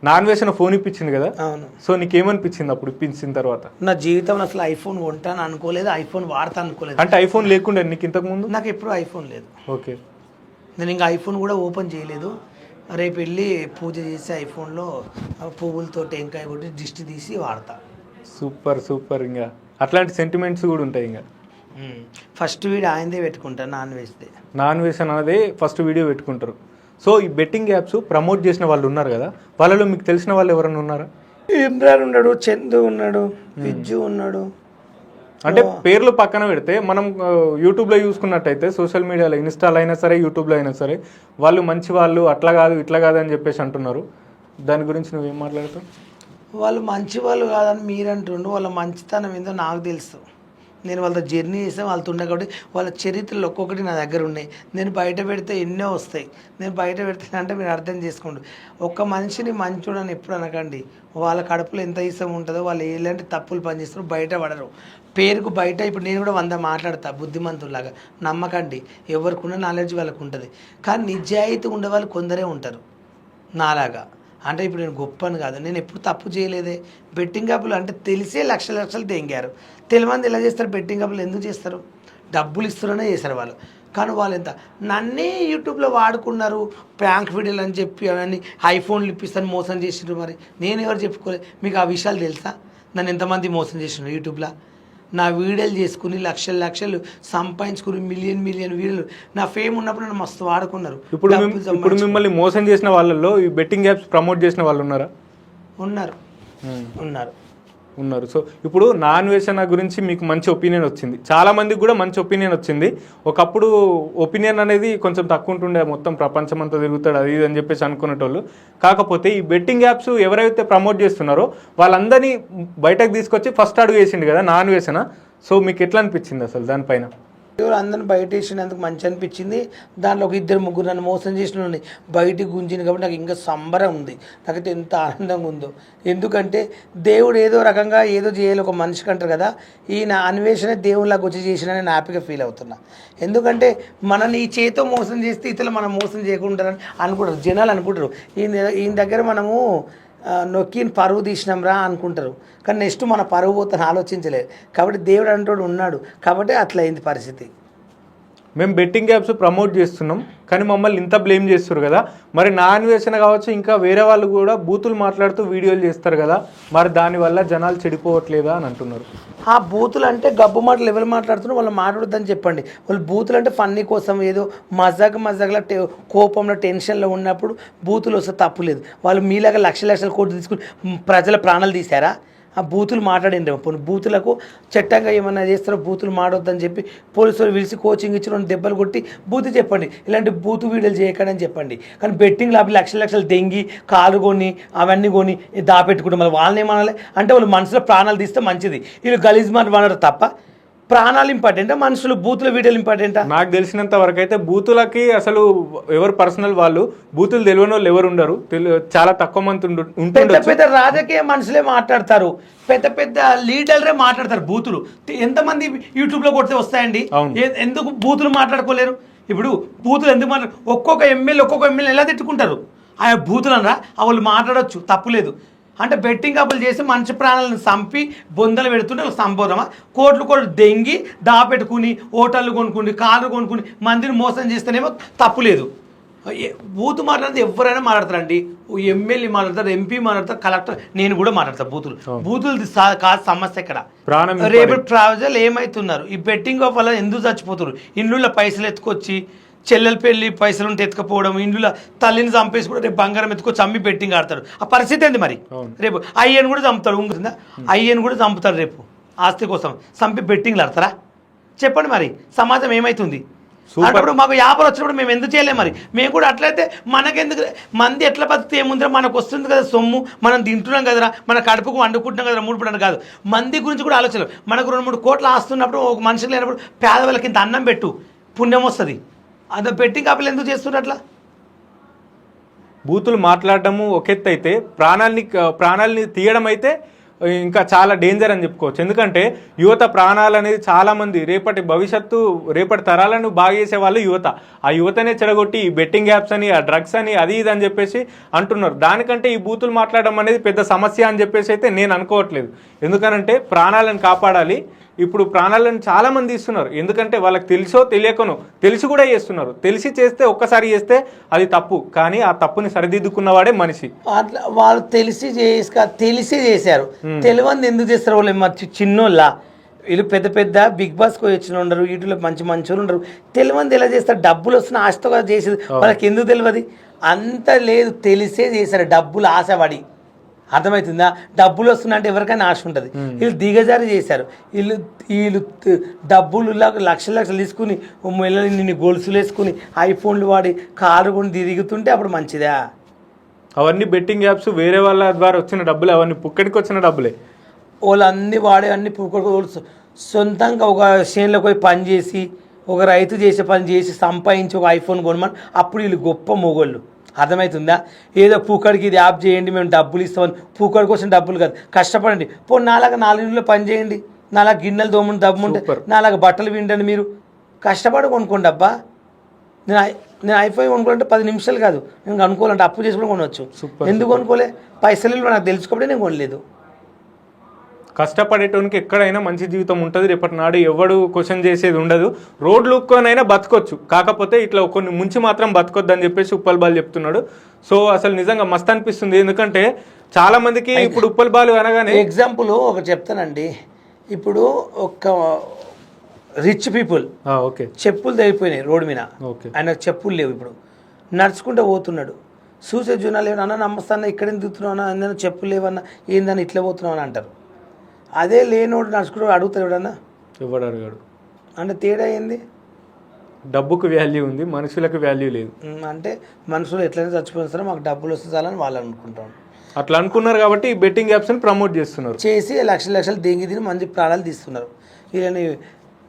[SPEAKER 2] నాన్ వేసిన ఫోన్ ఇప్పించింది కదా.
[SPEAKER 1] అవును.
[SPEAKER 2] సో నీకేమనిపించింది అప్పుడు ఇప్పించిన తర్వాత?
[SPEAKER 1] నా జీవితంలో అసలు ఐఫోన్ కొంటాను అనుకోలేదు, ఐఫోన్ వాడతా అనుకోలేదు.
[SPEAKER 2] అంటే ఐఫోన్ లేకుండా నీకు ఇంతకు ముందు?
[SPEAKER 1] నాకు ఎప్పుడు ఐఫోన్ లేదు.
[SPEAKER 2] ఓకే.
[SPEAKER 1] నేను ఇంకా ఐఫోన్ కూడా ఓపెన్ చేయలేదు. రేపు వెళ్ళి పూజ చేసి ఐఫోన్లో పువ్వులతో టెంకాయ కొట్టి దిష్టి తీసి వాడతా.
[SPEAKER 2] Super super. ఇంకా అట్లాంటి సెంటిమెంట్స్ కూడా ఉంటాయి. ఇంకా
[SPEAKER 1] ఫస్ట్ వీడియో ఆయనదే పెట్టుకుంటాను, నాన్ వేస్
[SPEAKER 2] అన్నదే ఫస్ట్ వీడియో పెట్టుకుంటారు. సో ఈ బెట్టింగ్ యాప్స్ ప్రమోట్ చేసిన వాళ్ళు ఉన్నారు కదా, వాళ్ళలో మీకు తెలిసిన వాళ్ళు ఎవరైనా ఉన్నారా?
[SPEAKER 1] ఇమ్రాన్ ఉన్నాడు, చందు ఉన్నాడు, విజ్జు ఉన్నాడు.
[SPEAKER 2] అంటే పేర్లు పక్కన పెడితే మనం యూట్యూబ్లో చూసుకున్నట్టయితే సోషల్ మీడియాలో ఇన్స్టాలో అయినా సరే యూట్యూబ్లో అయినా సరే వాళ్ళు మంచి వాళ్ళు, అట్లా కాదు ఇట్లా కాదు అని చెప్పేసి అంటున్నారు. దాని గురించి నువ్వేం మాట్లాడతావు?
[SPEAKER 1] వాళ్ళు మంచి వాళ్ళు కాదని మీరు అంటుండు, వాళ్ళ మంచితనం ఏందో నాకు తెలుసు. నేను వాళ్ళతో జర్నీ చేసాను, వాళ్ళతో ఉండే కాబట్టి వాళ్ళ చరిత్రలు ఒక్కొక్కటి నా దగ్గర ఉన్నాయి. నేను బయట పెడితే ఎన్నో వస్తాయి. నేను బయట పెడితే అంటే మీరు అర్థం చేసుకోండి. ఒక్క మనిషిని మంచోడని ఎప్పుడు అనకండి. వాళ్ళ కడుపులో ఎంత ఇష్టం ఉంటుందో వాళ్ళు ఎలాంటి తప్పులు పనిచేస్తారో బయట పడరు. పేరుకు బయట ఇప్పుడు నేను కూడా 100 మాట్లాడతా బుద్ధిమంతులాగా, నమ్మకండి. ఎవరికి ఉన్న నాలెడ్జ్ వాళ్ళకు ఉంటుంది. కానీ నిజాయితీ ఉండే వాళ్ళు కొందరే ఉంటారు నాలాగా. అంటే ఇప్పుడు నేను గొప్పని కాదు, నేను ఎప్పుడు తప్పు చేయలేదే. బెట్టింగ్ యాప్లు అంటే తెలిసే లక్షలు తెంగారు. తెలియమంది ఎలా చేస్తారు బెట్టింగ్ యాప్లు? ఎందుకు చేస్తారు? డబ్బులు ఇస్తున్నానే చేస్తారు వాళ్ళు. కానీ వాళ్ళు ఎంత నన్నే యూట్యూబ్లో వాడుకున్నారు, ప్రాంక్ వీడియోలు అని చెప్పి అవన్నీ ఐఫోన్లు ఇప్పిస్తాను మోసం చేసిండ్రు. మరి నేను ఎవరు చెప్పుకోలేదు. మీకు ఆ విషయాలు తెలుసా? నన్ను ఎంతమంది మోసం చేసిండ్రు యూట్యూబ్లో? నా వీడియోలు చేసుకుని లక్షలు సంపాదించుకుని మిలియన్ వీడియోలు నా ఫేమ్ ఉన్నప్పుడు నన్ను మస్తు వాడుకున్నారు.
[SPEAKER 2] ఇప్పుడు మిమ్మల్ని మోసం చేసిన వాళ్ళల్లో ఈ బెట్టింగ్ యాప్స్ ప్రమోట్ చేసిన వాళ్ళు ఉన్నారా? ఉన్నారు. సో ఇప్పుడు నాన్ వేషణ గురించి మీకు మంచి ఒపీనియన్ వచ్చింది, చాలా మందికి కూడా మంచి ఒపీనియన్ వచ్చింది. ఒకప్పుడు ఒపీనియన్ అనేది కొంచెం తక్కువ ఉంటుండే, మొత్తం ప్రపంచం అంతా తిరుగుతాడు అది ఇది అని చెప్పేసి అనుకునేటోళ్ళు. కాకపోతే ఈ బెట్టింగ్ యాప్స్ ఎవరైతే ప్రమోట్ చేస్తున్నారో వాళ్ళందరినీ బయటకు తీసుకొచ్చి ఫస్ట్ అడుగు వేసిండు కదా నాన్ వేషణ. సో మీకు ఎట్లా అనిపించింది అసలు దానిపైన?
[SPEAKER 1] అందరిని బయట వేసినందుకు మంచి అనిపించింది. దాంట్లో ఒక ఇద్దరు ముగ్గురు నన్ను మోసం చేసిన వాళ్ళని బయటికి గుంజింది కాబట్టి నాకు ఇంకా సంబరం ఉంది. నాకైతే ఎంత ఆనందంగా ఉందో. ఎందుకంటే దేవుడు ఏదో రకంగా ఏదో చేయాలి ఒక మనిషికి అంటారు కదా, ఈయన అన్వేషణ దేవుళ్ళకి వచ్చి చేసిన నేను హ్యాపీగా ఫీల్ అవుతున్నా. ఎందుకంటే మనల్ని ఈ చేతితో మోసం చేస్తే ఇతరులు మనం మోసం చేయకుంటారని అనుకుంటారు జనాలు అనుకుంటారు. ఈయన దగ్గర మనము నొక్కిన పరువు తీసినాం రా అనుకుంటారు, కానీ నెక్స్ట్ మన పరువు పోతాను ఆలోచించలేదు. కాబట్టి దేవుడు అంటోడు ఉన్నాడు కాబట్టి అట్లా అయింది పరిస్థితి.
[SPEAKER 2] మేము బెట్టింగ్ యాప్స్ ప్రమోట్ చేస్తున్నాం కానీ మమ్మల్ని ఇంత బ్లేమ్ చేస్తారు కదా, మరి నా అన్వేషణ కావచ్చు ఇంకా వేరే వాళ్ళు కూడా బూతులు మాట్లాడుతూ వీడియోలు చేస్తారు కదా, మరి దానివల్ల జనాలు చెడిపోవట్లేదా అని అంటున్నారు.
[SPEAKER 1] ఆ బూతులు అంటే గబ్బు మాటలు ఎవరు మాట్లాడుతున్నారు వాళ్ళు మాట్లాడొద్దని చెప్పండి. వాళ్ళు బూతులు అంటే ఫన్నీ కోసం ఏదో మజాగలా కోపంలో టెన్షన్లో ఉన్నప్పుడు బూతులు వస్తే తప్పు లేదు. వాళ్ళు మీలాగా లక్షల కోట్లు తీసుకుని ప్రజల ప్రాణాలు తీశారా? ఆ బూతులు మాట్లాడిండ్రు. బూతులకు చట్టంగా ఏమన్నా చేస్తారో బూతులు మాడొద్దని చెప్పి పోలీసులు పిలిచి కోచింగ్ ఇచ్చి 2 దెబ్బలు కొట్టి బూతు చెప్పండి, ఇలాంటి బూతు వీడియోలు చేయకండి అని చెప్పండి. కానీ బెట్టింగ్ లాభి లక్షలు దెంగి కాలు కొని అవన్నీ కొని దాపెట్టుకుంటాం. మళ్ళీ వాళ్ళని ఏమనాలి అంటే వాళ్ళు మనసులో ప్రాణాలు తీస్తే మంచిది. వీళ్ళు గలీజ్ మాట మాట్లాడరు తప్ప ప్రాణాలు ఇంపార్టెంటా మనుషులు బూతుల వీడియోలు ఇంపార్టెంటా?
[SPEAKER 2] నాకు తెలిసినంత వరకు అయితే బూతులకి అసలు ఎవరు పర్సనల్ వాళ్ళు బూతులు తెలియని వాళ్ళు ఎవరు ఉండరు, చాలా తక్కువ మంది
[SPEAKER 1] పెద్ద రాజకీయ మనుషులే మాట్లాడతారు, పెద్ద లీడర్లే మాట్లాడతారు బూతులు. ఎంతమంది యూట్యూబ్లో కొడితే వస్తాయండి? ఎందుకు బూతులు మాట్లాడుకోలేరు? ఇప్పుడు బూతులు ఎందుకు ఒక్కొక్క ఎమ్మెల్యే ఎలా తిట్టుకుంటారు? ఆ బూతులు అనరా వాళ్ళు మాట్లాడవచ్చు తప్పులేదు. అంటే బెట్టింగ్ అప్పులు చేసి మనిషి ప్రాణాలను చంపి బొందలు పెడుతుంటే సంబోధమా? కోట్లు దెంగి దాపెట్టుకుని హోటళ్ళు కొనుక్కుని కార్లు కొనుక్కుని మందిని మోసం చేస్తేనేమో తప్పు లేదు. బూతు మాట్లాడితే ఎవరైనా మాట్లాడతారండి. ఎమ్మెల్యే మాట్లాడతారు, ఎంపీ మాట్లాడతారు, కలెక్టర్, నేను కూడా మాట్లాడతాను. బూతులు కాదు సమస్య ఇక్కడ. రేపు ప్రజలు ఏమవుతున్నారు ఈ బెట్టింగ్ ఆఫ్ వల్ల ఎందుకు చచ్చిపోతున్నారు? ఇండ్ల పైసలు ఎత్తుకొచ్చి చెల్లెల పెళ్ళి పైసలు ఉంటే ఎత్తుకపోవడం, ఇండ్ల తల్లిని చంపేసి కూడా రేపు బంగారం ఎత్తుకొచ్చి అమ్మి బెట్టింగ్ ఆడతాడు. ఆ పరిస్థితి ఏంది మరి? రేపు అయ్యని కూడా చంపుతాడు, ఉంటుందా? అయ్యని కూడా చంపుతాడు రేపు ఆస్తి కోసం చంపి బెట్టింగ్లు ఆడతారా? చెప్పండి మరి సమాజం ఏమవుతుంది? అప్పుడు మాకు వ్యాపారం వచ్చినప్పుడు మేము ఎందుకు చేయలేము? మరి మేము కూడా అట్లయితే మనకెందుకు? మంది ఎట్లా బతికితే ఏముందిరా, మనకు వస్తుంది కదా సొమ్ము, మనం తింటున్నాం కదరా, మన కడుపుకు వండుకుంటున్నాం కదరా, 3 పూటలు కాదు. మంది గురించి కూడా ఆలోచన. మనకు 2-3 కోట్లు ఆస్తున్నప్పుడు ఒక మనిషికి లేనప్పుడు పేదవాళ్ళకి ఇంత అన్నం పెట్టు, పుణ్యం వస్తుంది. అదే బెట్టింగ్ కాపులు ఎందుకు చేస్తున్నారు అట్లా?
[SPEAKER 2] బూతులు మాట్లాడటము ఒక ఎత్తు అయితే ప్రాణాలని తీయడం అయితే ఇంకా చాలా డేంజర్ అని చెప్పుకోవచ్చు. ఎందుకంటే యువత ప్రాణాలు అనేది చాలామంది రేపటి భవిష్యత్తు రేపటి తరాలను బాగా చేసే వాళ్ళు యువత. ఆ యువతనే చెడగొట్టి ఈ బెట్టింగ్ యాప్స్ అని, ఆ డ్రగ్స్ అని, అది ఇది అని చెప్పేసి అంటున్నారు. దానికంటే ఈ బూతులు మాట్లాడడం అనేది పెద్ద సమస్య అని చెప్పేసి అయితే నేను అనుకోవట్లేదు. ఎందుకనంటే ప్రాణాలను కాపాడాలి. ఇప్పుడు ప్రాణాలను చాలా మంది ఇస్తున్నారు, ఎందుకంటే వాళ్ళకి తెలుసో తెలియకనో తెలిసి కూడా చేస్తున్నారు. తెలిసి చేస్తే ఒక్కసారి చేస్తే అది తప్పు, కానీ ఆ తప్పుని సరిదిద్దుకున్నవాడే మనిషి.
[SPEAKER 1] అట్లా వాళ్ళు తెలిసి చేశారు, తెలియని ఎందుకు చేస్తారు? వాళ్ళు మరి చిన్నోళ్ళ వీళ్ళు పెద్ద బిగ్ బాస్కి వచ్చిన ఉండరు, వీటిలో మంచి వాళ్ళు ఉండరు. తెలియని ఎలా చేస్తారు? డబ్బులు వస్తున్న ఆశతో కదా చేసేది, వాళ్ళకి ఎందుకు తెలియదు? అంత లేదు, తెలిసే చేశారు, డబ్బులు ఆశపడి. అర్థమవుతుందా? డబ్బులు వస్తున్నాయంటే ఎవరికైనా ఆశ ఉంటుంది. వీళ్ళు దిగజారి చేశారు. వీళ్ళు డబ్బులు లక్షలు తీసుకుని నిన్ను గొలుసులు వేసుకుని ఐఫోన్లు వాడి కారు కొని తిరుగుతుంటే అప్పుడు మంచిదా?
[SPEAKER 2] అవన్నీ బెట్టింగ్ యాప్స్ వేరే వాళ్ళ ద్వారా వచ్చిన డబ్బులు, అవన్నీ పుక్కడికి వచ్చిన డబ్బులే.
[SPEAKER 1] వాళ్ళు అన్నీ వాడే అన్ని పుక్కడికి సొంతంగా ఒక చేనులోకి పోయి పని చేసి, ఒక రైతు చేసే పని చేసి సంపాదించి ఒక ఐఫోన్ కొనమని అప్పుడు వీళ్ళు గొప్ప మొగోళ్ళు. అర్థమవుతుందా? ఏదో పూకడికి ఇది యాప్ చేయండి మేము డబ్బులు ఇస్తామని, పూకడి కోసం డబ్బులు కాదు, కష్టపడండి. నాలాగా 4 ఇంట్లో పని చేయండి, నాలాగా గిన్నెలు దోమని దమ్ముంటే, నాలాగా బట్టలు విండండి, మీరు కష్టపడి కొనుక్కోండి. అబ్బా నేను ఐఫోన్ కొనుక్కోవాలంటే 10 నిమిషాలు కాదు, నేను అనుకోవాలంటే అప్పు చేసి కూడా కొనవచ్చు. ఎందుకు కొనుక్కోలే? పైసలు నాకు తెలుసుకోబడే నేను కొనలేదు.
[SPEAKER 2] కష్టపడేటోనికి ఎక్కడైనా మంచి జీవితం ఉంటుంది. రేపటి నాడు ఎవడు క్వశ్చన్ చేసేది ఉండదు. రోడ్లు ఉక్కోనైనా బతకొచ్చు, కాకపోతే ఇట్లా కొన్ని ముంచి మాత్రం బతకొద్దు అని చెప్పేసి ఉప్పల్ బాలు చెప్తున్నాడు. సో అసలు నిజంగా మస్తు అనిపిస్తుంది, ఎందుకంటే చాలా మందికి ఇప్పుడు ఉప్పల్ బాలు అనగానే
[SPEAKER 1] ఎగ్జాంపుల్ ఒకటి చెప్తానండి. ఇప్పుడు ఒక రిచ్ పీపుల్
[SPEAKER 2] ఓకే
[SPEAKER 1] చెప్పులు తెగిపోయినాయి రోడ్డు మీద, ఆయన చెప్పులు లేవు, ఇప్పుడు నడుచుకుంటూ పోతున్నాడు. చూసే జనాలు ఏమన్నా నమ్మస్తాన్న ఇక్కడ దిగుతున్నావు అన్న, చెప్పులు లేవన్నా ఏందని ఇట్లా పోతున్నావు అని అంటారు. అదే లేనోడు నడుచుకుంటూ అడుగుతాడు ఎవడన్నా,
[SPEAKER 2] ఎవడు అడిగాడు
[SPEAKER 1] అంటే తేడా ఏంది?
[SPEAKER 2] డబ్బుకు వాల్యూ ఉంది, మనుషులకు వాల్యూ లేదు.
[SPEAKER 1] అంటే మనుషులు ఎట్లయినా చచ్చిపోతారో మాకు డబ్బులు వస్తే చాలని వాళ్ళు అనుకుంటాం.
[SPEAKER 2] అట్లా అనుకున్నారు కాబట్టి ఈ బెట్టింగ్ యాప్స్ని ప్రమోట్ చేస్తున్నారు,
[SPEAKER 1] చేసి లక్షలు దెంగి తిని మంచి ప్రాణాలు తీస్తున్నారు. వీళ్ళని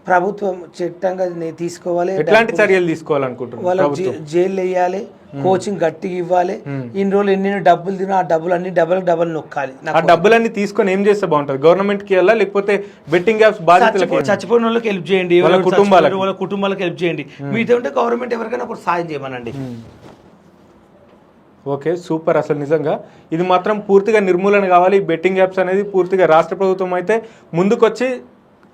[SPEAKER 1] ప్రభుత్వం చట్టంగా తీసుకోవాలి.
[SPEAKER 2] ఎట్లాంటి చర్యలు తీసుకోవాలనుకుంటున్నారు?
[SPEAKER 1] వాళ్ళకి జైలు వేయాలి, కోచింగ్ గట్టిగా ఇవ్వాలి. ఇన్ని రోజులు ఎన్ని డబ్బులు తిన్నా ఆ డబ్బులన్నీ డబల్ నొక్కాలి.
[SPEAKER 2] ఆ డబ్బులన్నీ తీసుకొని ఏం చేస్తే బాగుంటుంది? గవర్నమెంట్ కి వెళ్ళా, లేకపోతే బెట్టింగ్ యాప్స్ బాధితులకి,
[SPEAKER 1] చచ్చిపోయిన వాళ్ళకి హెల్ప్ చేయండి, వాళ్ళ కుటుంబాలకు హెల్ప్ చేయండి. మీతో ఉంటే గవర్నమెంట్ ఎవరికైనా ఒకటి సాయం చేయమనండి.
[SPEAKER 2] Okay, super. అసలు నిజంగా ఇది మాత్రం పూర్తిగా నిర్మూలన కావాలి. బెట్టింగ్ యాప్స్ అనేది పూర్తిగా రాష్ట్ర ప్రభుత్వం అయితే ముందుకొచ్చి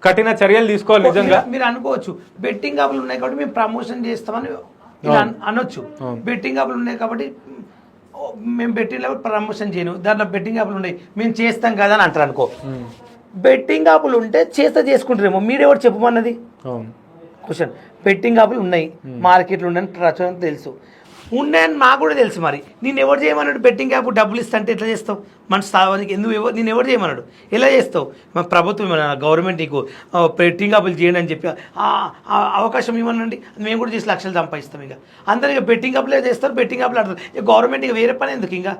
[SPEAKER 2] కఠిన చర్యలు తీసుకోవాలి. నిజంగా
[SPEAKER 1] మీరు అనుకోవచ్చు బెట్టింగ్ యాప్లు ఉన్నాయి కాబట్టి మేము ప్రమోషన్ చేస్తామని ఇలా అనొచ్చు. బెట్టింగ్ యాప్లు ఉన్నాయి కాబట్టి మేము బెట్టింగ్ యాప్ ప్రమోషన్ చేయను, దాంట్లో బెట్టింగ్ యాప్లు ఉన్నాయి మేము చేస్తాం కదా అని అంటారు అనుకో. బెట్టింగ్ యాప్లు ఉంటే చేసుకుంటారేమో, మీరెవరు చెప్పమన్నది క్వశ్చన్. బెట్టింగ్ యాప్లు ఉన్నాయి, మార్కెట్లు ఉన్నాయని ప్రచారం తెలుసు, ఉన్నాయని మాకు కూడా తెలుసు. మరి నేను ఎవరు చేయమన్నాడు? బెట్టింగ్ యాప్ డబ్బులు ఇస్తా అంటే ఎట్లా చేస్తావు? మన స్థావానికి నేను ఎవరు చేయమన్నాడు? ఎలా చేస్తావు? మన ప్రభుత్వం గవర్నమెంట్ నీకు బెట్టింగ్ యాప్లు చేయండి అని చెప్పి అవకాశం ఇవ్వనండి, మేము కూడా చేసి లక్షలు సంపాదిస్తాం. ఇక అందరూ ఇక బెట్టింగ్ యాప్లే చేస్తారు, బెట్టింగ్ యాప్లు ఆడతారు. ఇక గవర్నమెంట్ ఇక వేరే పని ఎందుకు? ఇంకా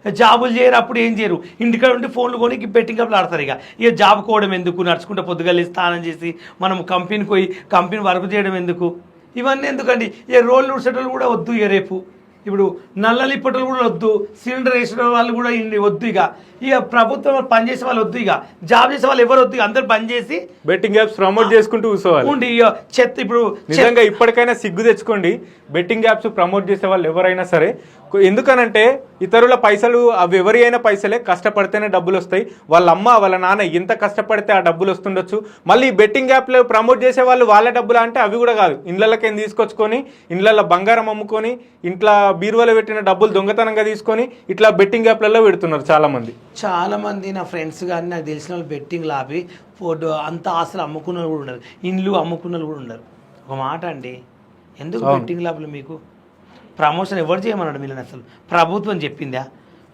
[SPEAKER 1] జాబులు చేయరు, అప్పుడు ఏం చేయరు, ఇంటికాడ ఉండి ఫోన్లు కొని బెట్టింగ్ యాప్లు ఆడతారు. ఇక జాబ్ కోవడం ఎందుకు? నడుచుకుంటే పొద్దుగాలి స్నానం చేసి మనం కంపెనీకి పోయి కంపెనీ వర్క్ చేయడం ఎందుకు? ఇవన్నీ ఎందుకండి? ఏ రోడ్లు ఉడిసేటోళ్ళు కూడా వద్దు. ఇక రేపు ఇప్పుడు నల్లలు ఇప్పటోళ్ళు కూడా వద్దు, సిలిండర్ వేసిన వాళ్ళు కూడా వద్దు. ఇక ప్రభుత్వం పనిచేసే వాళ్ళు వద్దు, ఇక జాబ్ చేసే వాళ్ళు ఎవరు వద్దు. అందరు బంద్ చేసి
[SPEAKER 2] బెట్టింగ్ యాప్స్ ప్రమోట్ చేసుకుంటూ కూర్చోవాలి.
[SPEAKER 1] ఇక చెత్త ఇప్పుడు
[SPEAKER 2] నిజంగా ఇప్పటికైనా సిగ్గు తెచ్చుకోండి. బెట్టింగ్ యాప్స్ ప్రమోట్ చేసే వాళ్ళు ఎవరైనా సరే. ఎందుకనంటే ఇతరుల పైసలు అవి ఎవరి అయినా పైసలే, కష్టపడితేనే డబ్బులు వస్తాయి. వాళ్ళ అమ్మ వాళ్ళ నాన్న ఎంత కష్టపడితే ఆ డబ్బులు వస్తుండొచ్చు. మళ్ళీ బెట్టింగ్ యాప్లు ప్రమోట్ చేసే వాళ్ళు వాళ్ళ డబ్బులు అంటే అవి కూడా కాదు, ఇండ్లకేం తీసుకొచ్చుకొని ఇండ్లలో బంగారం అమ్ముకొని ఇంట్లో బీరువాలో పెట్టిన డబ్బులు దొంగతనంగా తీసుకొని ఇట్లా బెట్టింగ్ యాప్లలో పెడుతున్నారు చాలా మంది.
[SPEAKER 1] నా ఫ్రెండ్స్ కానీ నాకు తెలిసిన వాళ్ళు బెట్టింగ్ లాపి అంత ఆశలు అమ్ముకున్న వాళ్ళు కూడా ఉన్నారు, ఇండ్లు అమ్ముకున్న వాళ్ళు కూడా ఉన్నారు. ఒక మాట అండి, ఎందుకు బెట్టింగ్ లాభాలు? మీకు ప్రమోషన్ ఎవరు చేయమన్నాడు? మీరు అసలు ప్రభుత్వం చెప్పిందా?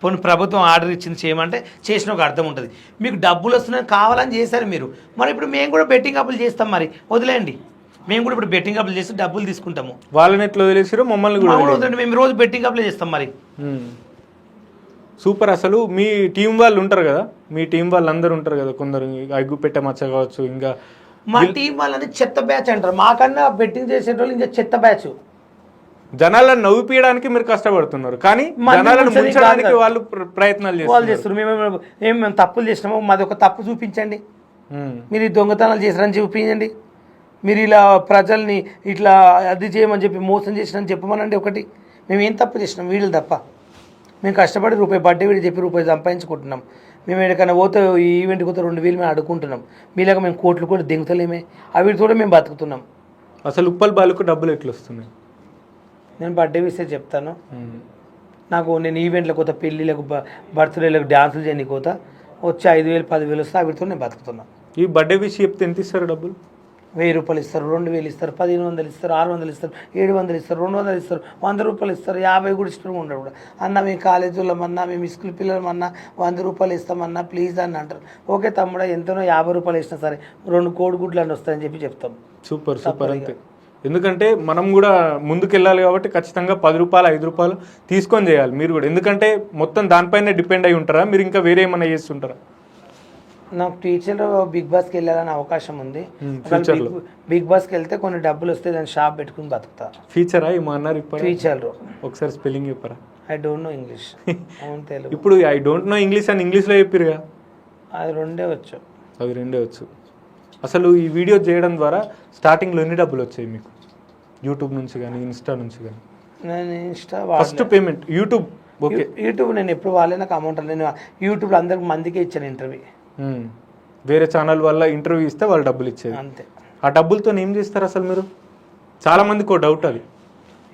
[SPEAKER 1] పోనీ ప్రభుత్వం ఆర్డర్ ఇచ్చింది చేయమంటే చేసిన ఒక అర్థం ఉంటుంది. మీకు డబ్బులు వస్తున్నాయి కావాలని చేశారు మీరు. మరి ఇప్పుడు మేము కూడా బెట్టింగ్ యాప్లు చేస్తాం, మరి వదిలేయండి. మేము కూడా ఇప్పుడు బెట్టింగ్ యాప్లు చేసి డబ్బులు తీసుకుంటాము.
[SPEAKER 2] వాళ్ళని ఎట్లా వదిలేసారు? మమ్మల్ని కూడా
[SPEAKER 1] వదిలేండి. మేము రోజు బెట్టింగ్ యాప్లు చేస్తాం. మరి
[SPEAKER 2] సూపర్. అసలు మీ టీం వాళ్ళు ఉంటారు కదా, మీ టీం వాళ్ళు అందరూ ఉంటారు కదా, కొందరు అగ్గుపెట్టే మచ్చ కావచ్చు, ఇంకా
[SPEAKER 1] మా టీం వాళ్ళని చెత్త బ్యాచ్ అంటారు. మాకన్నా బెట్టింగ్ చేసేటోళ్ళు ఇంకా చెత్త బ్యాచ్.
[SPEAKER 2] జనాలను నవ్విపీయడానికి మీరు కష్టపడుతున్నారు, కానీ జనాలను ముంచడానికి వాళ్ళు ప్రయత్నాలు
[SPEAKER 1] చేస్తారు. మేము తప్పులు చేసినామో మాది ఒక తప్పు చూపించండి. మీరు ఈ దొంగతనాలు చేశారని చూపించండి. మీరు ఇలా ప్రజల్ని ఇట్లా అది చేయమని చెప్పి మోసం చేసినని చెప్పమనండి. ఒకటి మేము ఏం తప్పు చేసినాం? వీళ్ళు తప్ప. మేము కష్టపడి రూపాయి బర్త్డే వీడి చెప్పి రూపాయి సంపాదించుకుంటున్నాం. మేము ఎక్కడికైనా పోతే ఈ ఈవెంట్కి పోతే 2,000 మేము అడుగుకుంటున్నాం. మీలాగా మేము కోట్లు కూడా దిగుతలేమే, అవి కూడా మేము బతుకుతున్నాం.
[SPEAKER 2] అసలు ఉప్పల్ బాలకు డబ్బులు ఎట్లా వస్తున్నాయి?
[SPEAKER 1] నేను బర్త్డే విషయం చెప్తాను. నేను ఈవెంట్లకు పోతా, పెళ్ళిళ్ళకు బర్త్డేలకు డ్యాన్సులు చేయని పోతా, వచ్చి 5,000 10,000 వస్తే అవిటితో నేను బతుకుతున్నా.
[SPEAKER 2] ఈ బర్త్డే విషయం చెప్తే ఎంత ఇస్తారు డబ్బులు?
[SPEAKER 1] 1,000 రూపాయలు ఇస్తారు, 2,000 ఇస్తారు, 1,500 ఇస్తారు, 600 ఇస్తారు, 700 ఇస్తారు, 200 ఇస్తారు, 100 రూపాయలు ఇస్తారు, 50 కూడా ఇష్టం ఉండరు కూడా. అన్న మేము కాలేజీ వాళ్ళమన్నా, మేము స్కూల్ పిల్లలమన్నా 100 రూపాయలు ఇస్తామన్నా ప్లీజ్ అని అంటారు. ఓకే తమ్ముడా ఎంతనో 50 రూపాయలు ఇచ్చినా సరే 2 కోడిగుడ్లు అని వస్తాయని చెప్పి చెప్తాం.
[SPEAKER 2] Super super. అంతే. ఎందుకంటే మనం కూడా ముందుకెళ్ళాలి కాబట్టి ఖచ్చితంగా 10 రూపాయలు 5 రూపాయలు తీసుకొని చేయాలి మీరు కూడా. ఎందుకంటే మొత్తం దానిపైనే డిపెండ్ అయి ఉంటారా మీరు? ఇంకా వేరే ఏమైనా చేస్తుంటారా?
[SPEAKER 1] నాకు టీచర్ బిగ్ బాస్కి వెళ్ళాలని అవకాశం ఉంది. బిగ్ బాస్కి వెళ్తే కొన్ని డబ్బులు వస్తే దాన్ని షాప్ పెట్టుకుని బతుకుతా.
[SPEAKER 2] ఫ్యూచరా ఏమన్నారు? ఇప్పుడు
[SPEAKER 1] ఫ్యూచర్
[SPEAKER 2] ఒకసారి స్పెల్లింగ్ చెప్పరా?
[SPEAKER 1] I don't know English. Telugu
[SPEAKER 2] ఇప్పుడు ఐ డోంట్ నో ఇంగ్లీష్ అని ఇంగ్లీష్లో చెప్పిరుగా.
[SPEAKER 1] అది రెండే వచ్చు.
[SPEAKER 2] అసలు ఈ వీడియో చేయడం ద్వారా స్టార్టింగ్లో ఎన్ని డబ్బులు వచ్చాయి మీకు? యూట్యూబ్ నుంచి కానీ ఇన్స్టా నుంచి కానీ?
[SPEAKER 1] నేను Insta
[SPEAKER 2] first payment YouTube. Okay,
[SPEAKER 1] YouTube నేను ఎప్పుడు వాళ్ళే నాకు అమౌంట్. నేను యూట్యూబ్లో అందరికి మందికే ఇచ్చాను ఇంటర్వ్యూ.
[SPEAKER 2] వేరే ఛానల్ వల్ల ఇంటర్వ్యూ ఇస్తే వాళ్ళు డబ్బులు ఇచ్చేది.
[SPEAKER 1] అంతే.
[SPEAKER 2] ఆ డబ్బులతో ఏం చేస్తారు అసలు మీరు? చాలా మందికి ఒక డౌట్ అది.